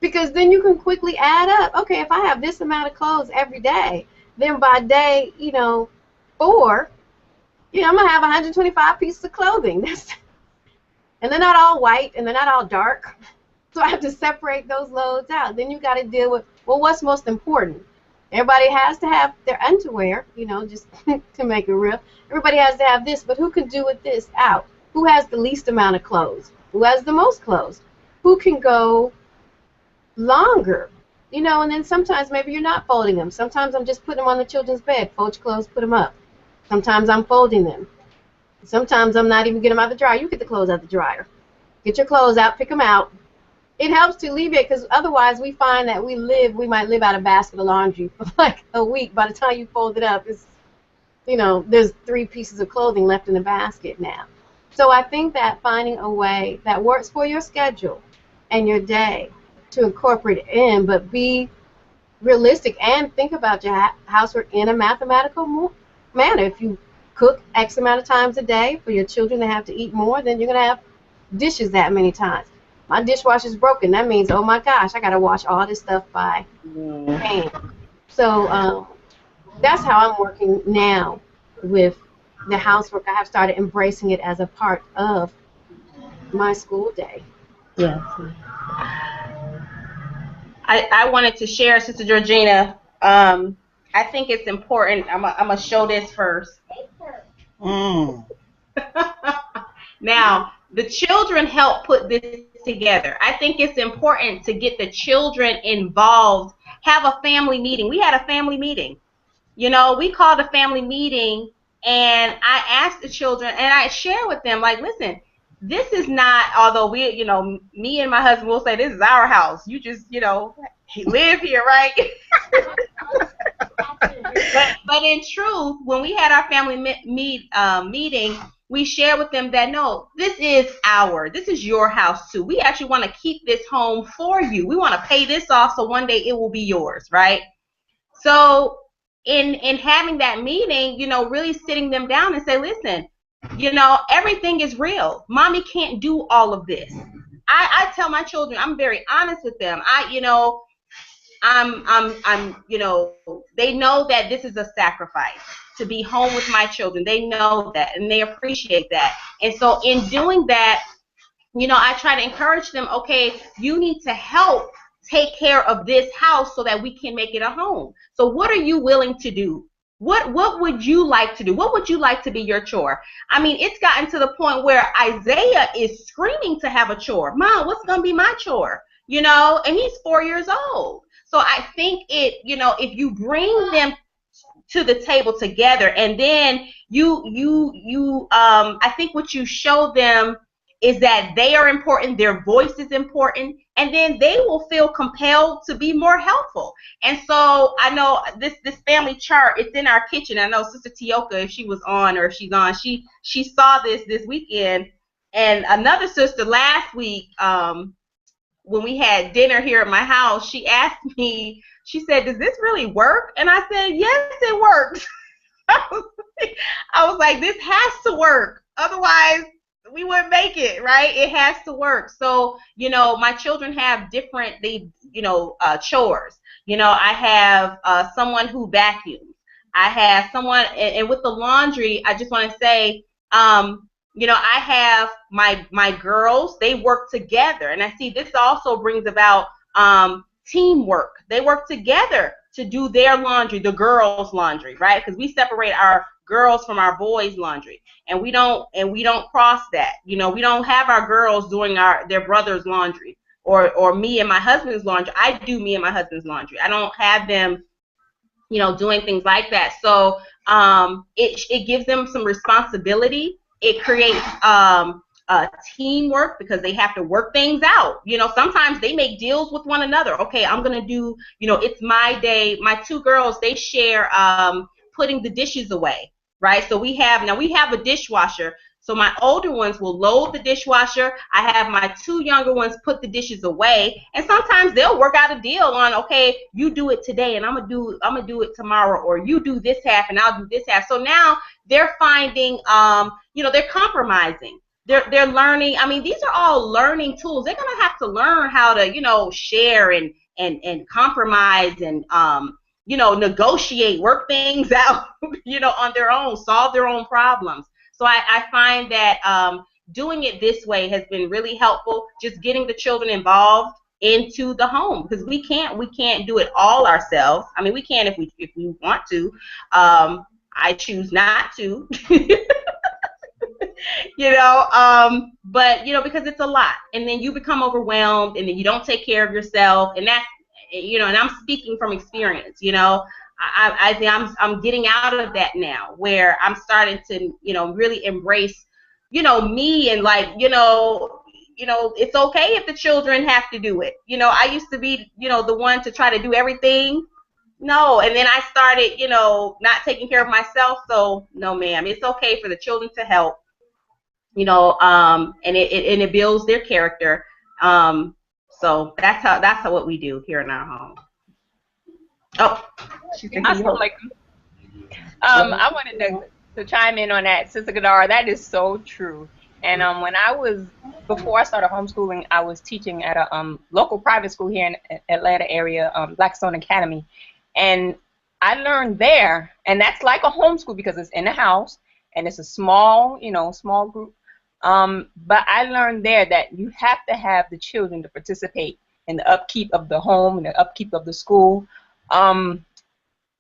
Because then you can quickly add up. Okay, if I have this amount of clothes every day, then by day, 4, I'm going to have 125 pieces of clothing. And they're not all white, and they're not all dark. So I have to separate those loads out. Then you got to deal with, well, what's most important? Everybody has to have their underwear, just to make it real. Everybody has to have this, but who can do with this out? Who has the least amount of clothes? Who has the most clothes? Who can go longer, and then sometimes maybe you're not folding them. Sometimes I'm just putting them on the children's bed. Fold your clothes, put them up. Sometimes I'm folding them. Sometimes I'm not even getting them out of the dryer. You get the clothes out of the dryer. Get your clothes out, pick them out. It helps to alleviate, because otherwise we find that we might live out a basket of laundry for like a week. By the time you fold it up, it's, there's 3 pieces of clothing left in the basket now. So I think that finding a way that works for your schedule and your day to incorporate it in, but be realistic and think about your housework in a mathematical manner. If you cook X amount of times a day for your children to have to eat more, then you're going to have dishes that many times. My dishwasher's broken. That means, oh my gosh, I got to wash all this stuff by hand. So that's how I'm working now with the housework. I have started embracing it as a part of my school day. Yes. I wanted to share, Sister Georgina. I think it's important. I'm gonna show this first. Now, the children help put this together. I think it's important to get the children involved. Have a family meeting. We had a family meeting. We called a family meeting, and I asked the children, and I shared with them, like, listen, this is not, although we, me and my husband will say this is our house. You just, live here, right? but in truth, when we had our family meeting, we shared with them that, no, this is your house too. We actually want to keep this home for you. We want to pay this off so one day it will be yours, right? So in having that meeting, really sitting them down and say, listen, everything is real. Mommy can't do all of this. I tell my children, I'm very honest with them. They know that this is a sacrifice to be home with my children. They know that, and they appreciate that. And so in doing that, I try to encourage them, okay, you need to help take care of this house so that we can make it a home. So what are you willing to do? What would you like to do? What would you like to be your chore? I mean, it's gotten to the point where Isaiah is screaming to have a chore. Mom, what's going to be my chore? And he's 4 years old. So I think if you bring them to the table together, and then I think what you show them is that they are important, their voice is important, and then they will feel compelled to be more helpful. And so I know this family chart, it's in our kitchen. I know Sister Tioka, if she was on or if she's on, she saw this weekend. And another sister last week, when we had dinner here at my house, she asked me, she said, does this really work? And I said, yes, it works. I was like, this has to work. Otherwise, we wouldn't make it, right? It has to work. So, my children have different, chores. I have someone who vacuums. I have someone, and with the laundry, I just want to say, I have my girls. They work together, and I see this also brings about teamwork. They work together to do their laundry, the girls' laundry, right? Because we separate our girls from our boys' laundry, and we don't cross that. We don't have our girls doing their brother's laundry, or me and my husband's laundry. I do me and my husband's laundry. I don't have them doing things like that. So it gives them some responsibility. It creates teamwork because they have to work things out. Sometimes they make deals with one another. Okay, I'm going to do, it's my day. My two girls, they share putting the dishes away, right? So we have a dishwasher. So my older ones will load the dishwasher. I have my two younger ones put the dishes away, and sometimes they'll work out a deal on, okay, you do it today, and I'm gonna do it tomorrow, or you do this half, and I'll do this half. So now they're finding, they're compromising. They're learning. I mean, these are all learning tools. They're gonna have to learn how to, share and compromise and negotiate, work things out, on their own, solve their own problems. So I find that doing it this way has been really helpful, just getting the children involved into the home, because we can't do it all ourselves. I mean, we can if we want to. I choose not to. But because it's a lot, and then you become overwhelmed, and then you don't take care of yourself, and that's, and I'm speaking from experience. I think I'm getting out of that now, where I'm starting to really embrace me, and it's okay if the children have to do it. I used to be the one to try to do everything. No, and then I started not taking care of myself. So no, ma'am, it's okay for the children to help. And it builds their character. So that's how what we do here in our home. Oh, she's thinking I wanted to chime in on that, Sister Gadara. That is so true. And before I started homeschooling, I was teaching at a local private school here in Atlanta area, Blackstone Academy. And I learned there, and that's like a homeschool because it's in the house, and it's a small group. But I learned there that you have to have the children to participate in the upkeep of the home and the upkeep of the school.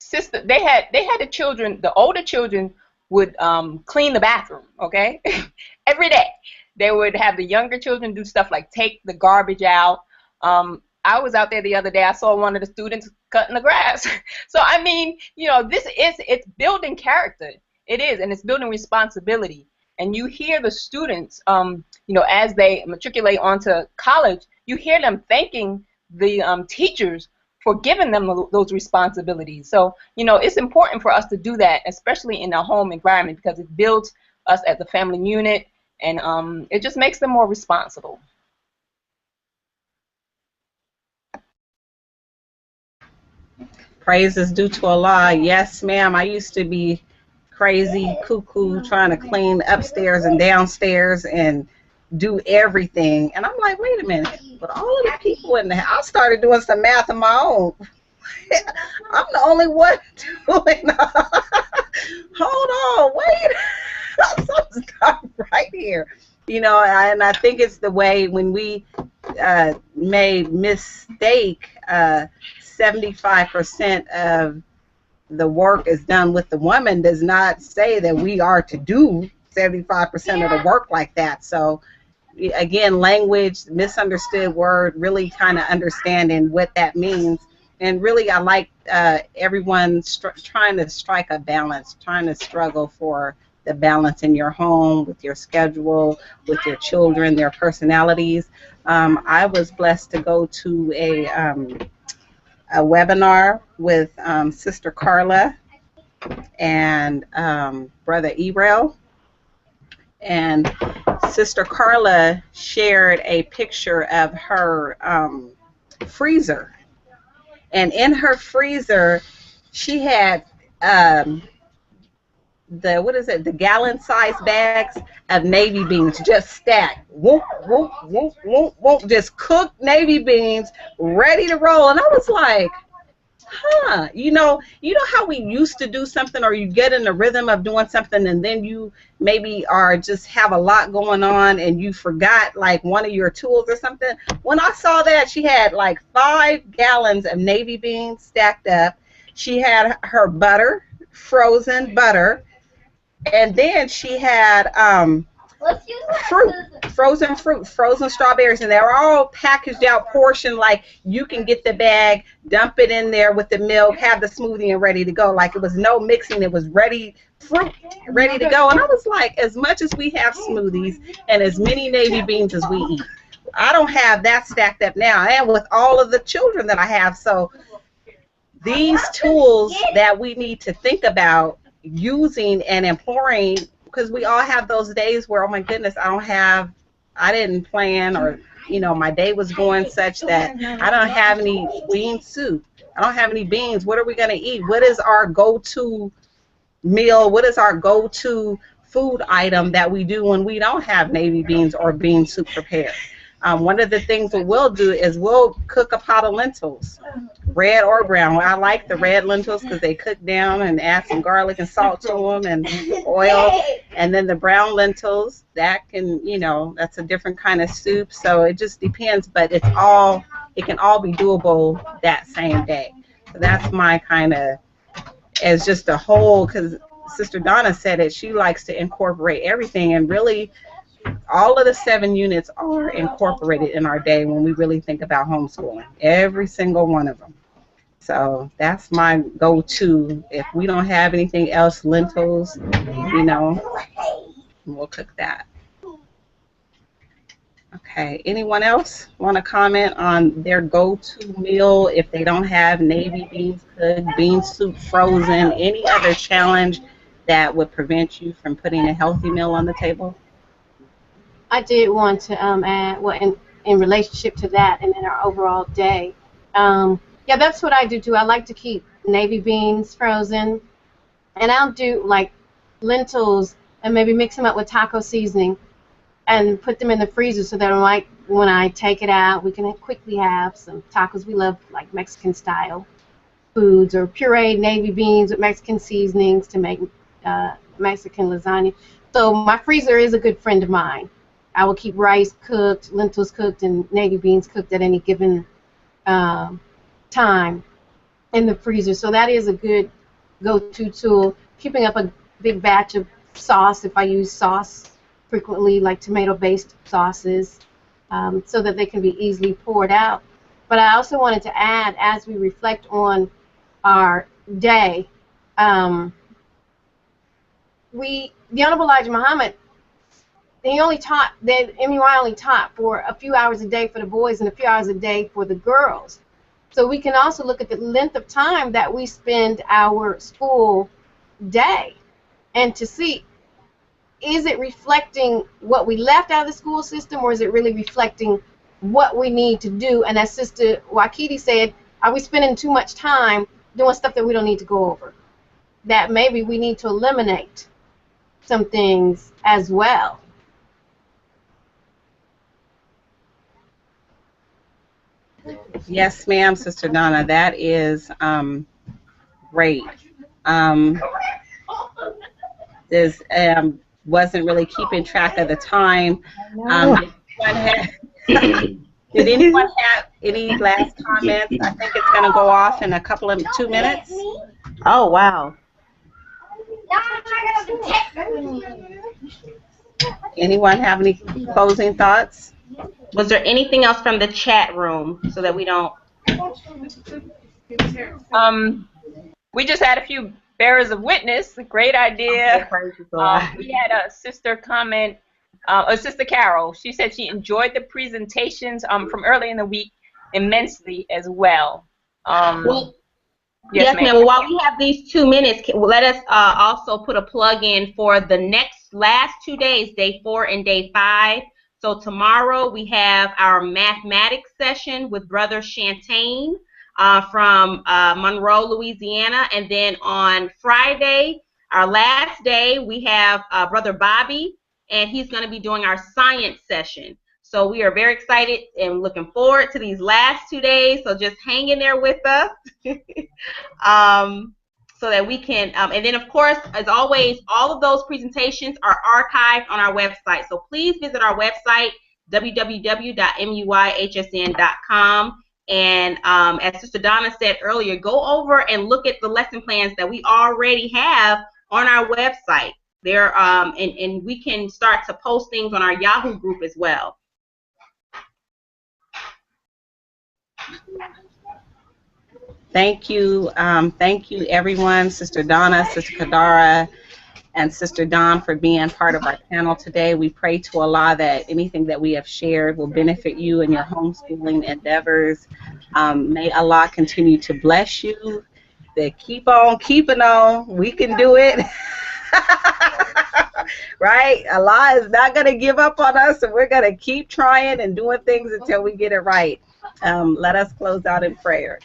Sister, they had the children. The older children would clean the bathroom, okay, every day. They would have the younger children do stuff like take the garbage out. I was out there the other day. I saw one of the students cutting the grass. So I mean, it's building character. It is, and it's building responsibility. And you hear the students, as they matriculate onto college, you hear them thanking the teachers for giving them those responsibilities. So, it's important for us to do that, especially in a home environment, because it builds us as a family unit, and it just makes them more responsible. Praise is due to Allah. Yes, ma'am. I used to be crazy, cuckoo, trying to clean upstairs and downstairs and do everything. And I'm like, wait a minute. With all of the people in the house, I started doing some math of my own. I'm the only one doing hold on, wait. Something's not right here. And I think it's the way when we may mistake 75% of the work is done with the woman does not say that we are to do 75% of the work like that. So again, language, misunderstood word, really kind of understanding what that means. And really, I like everyone trying to strike a balance, trying to struggle for the balance in your home, with your schedule, with your children, their personalities. I was blessed to go to a webinar with Sister Carla and Brother Erel. And Sister Carla shared a picture of her freezer. And in her freezer, she had what is it, the gallon-sized bags of navy beans just stacked. Whoop, whoop, whoop, whoop, whoop, just cooked navy beans ready to roll. And I was like, huh, you know how we used to do something, or you get in the rhythm of doing something and then you maybe are just have a lot going on and you forgot like one of your tools or something. When I saw that, she had like 5 gallons of navy beans stacked up. She had her butter, frozen butter, and then she had fruit, frozen fruit, frozen strawberries, and they're all packaged out, portioned like you can get the bag, dump it in there with the milk, have the smoothie, and ready to go. Like it was no mixing, it was ready, fruit, ready to go. And I was like, as much as we have smoothies and as many navy beans as we eat, I don't have that stacked up now, and with all of the children that I have. So these tools that we need to think about using and employing, because we all have those days where, oh my goodness, I didn't plan, or my day was going such that I don't have any bean soup, I don't have any beans. What are we going to eat? What is our go-to meal? What is our go-to food item that we do when we don't have navy beans or bean soup prepared? One of the things that we'll do is we'll cook a pot of lentils, red or brown. I like the red lentils because they cook down, and add some garlic and salt to them and oil. And then the brown lentils, that can, that's a different kind of soup. So it just depends, but it can all be doable that same day. So that's my kind of, as just a whole, because Sister Donna said it, she likes to incorporate everything, and really all of the 7 units are incorporated in our day when we really think about homeschooling, every single one of them. So that's my go-to. If we don't have anything else, lentils, we'll cook that. Okay, anyone else want to comment on their go-to meal if they don't have navy beans cooked, bean soup frozen, any other challenge that would prevent you from putting a healthy meal on the table? I did want to add, well, in relationship to that and in our overall day, yeah, that's what I do too. I like to keep navy beans frozen, and I'll do like lentils and maybe mix them up with taco seasoning and put them in the freezer so that when I take it out, we can quickly have some tacos. We love like Mexican style foods, or pureed navy beans with Mexican seasonings to make Mexican lasagna. So my freezer is a good friend of mine. I will keep rice cooked, lentils cooked, and navy beans cooked at any given time in the freezer. So that is a good go-to tool. Keeping up a big batch of sauce, if I use sauce frequently, like tomato-based sauces, so that they can be easily poured out. But I also wanted to add, as we reflect on our day, the Honorable Elijah Muhammad, MUI only taught for a few hours a day for the boys and a few hours a day for the girls. So we can also look at the length of time that we spend our school day, and to see, is it reflecting what we left out of the school system, or is it really reflecting what we need to do? And as Sister Wakiti said, are we spending too much time doing stuff that we don't need to go over? That maybe we need to eliminate some things as well. Yes, ma'am, Sister Donna, that is great. This wasn't really keeping track of the time. Did anyone have any last comments? I think it's going to go off in a couple of 2 minutes. Oh, wow. Anyone have any closing thoughts? Was there anything else from the chat room so that we don't? We just had a few bearers of witness. Great idea. We had a sister comment, Sister Carol. She said she enjoyed the presentations from early in the week immensely as well. Yes, ma'am. Well, while we have these 2 minutes, let us also put a plug in for the last 2 days, day 4 and day 5. So tomorrow we have our mathematics session with Brother Chantain from Monroe, Louisiana. And then on Friday, Our last day, we have Brother Bobby, and he's going to be doing our science session. So we are very excited and looking forward to these last 2 days. So just hang in there with us. So that we can, and then of course, as always, all of those presentations are archived on our website. So please visit our website, www.muyhsn.com. And as Sister Donna said earlier, go over and look at the lesson plans that we already have on our website. There, and we can start to post things on our Yahoo group as well. Thank you everyone, Sister Donna, Sister Kadara, and Sister Dawn for being part of our panel today. We pray to Allah that anything that we have shared will benefit you in your homeschooling endeavors. May Allah continue to bless you. That keep on keeping on. We can do it. Right? Allah is not going to give up on us, and we're going to keep trying and doing things until we get it right. Let us close out in prayer.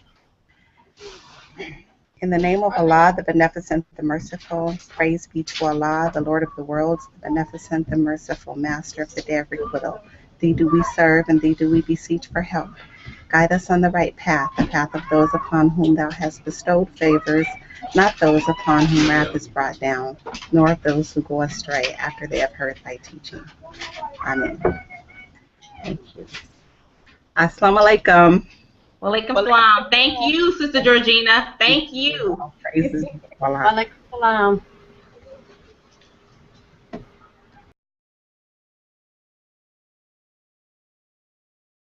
In the name of Allah, the Beneficent, the Merciful, praise be to Allah, the Lord of the worlds, the Beneficent, the Merciful, Master of the Day of Requital. Thee do we serve, and Thee do we beseech for help. Guide us on the right path, the path of those upon whom Thou hast bestowed favors, not those upon whom wrath is brought down, nor of those who go astray after they have heard Thy teaching. Amen. Thank you. Assalamu alaikum. Walaikum salam. Thank you, Sister Georgina. Thank you. Praises. Walaikum salam.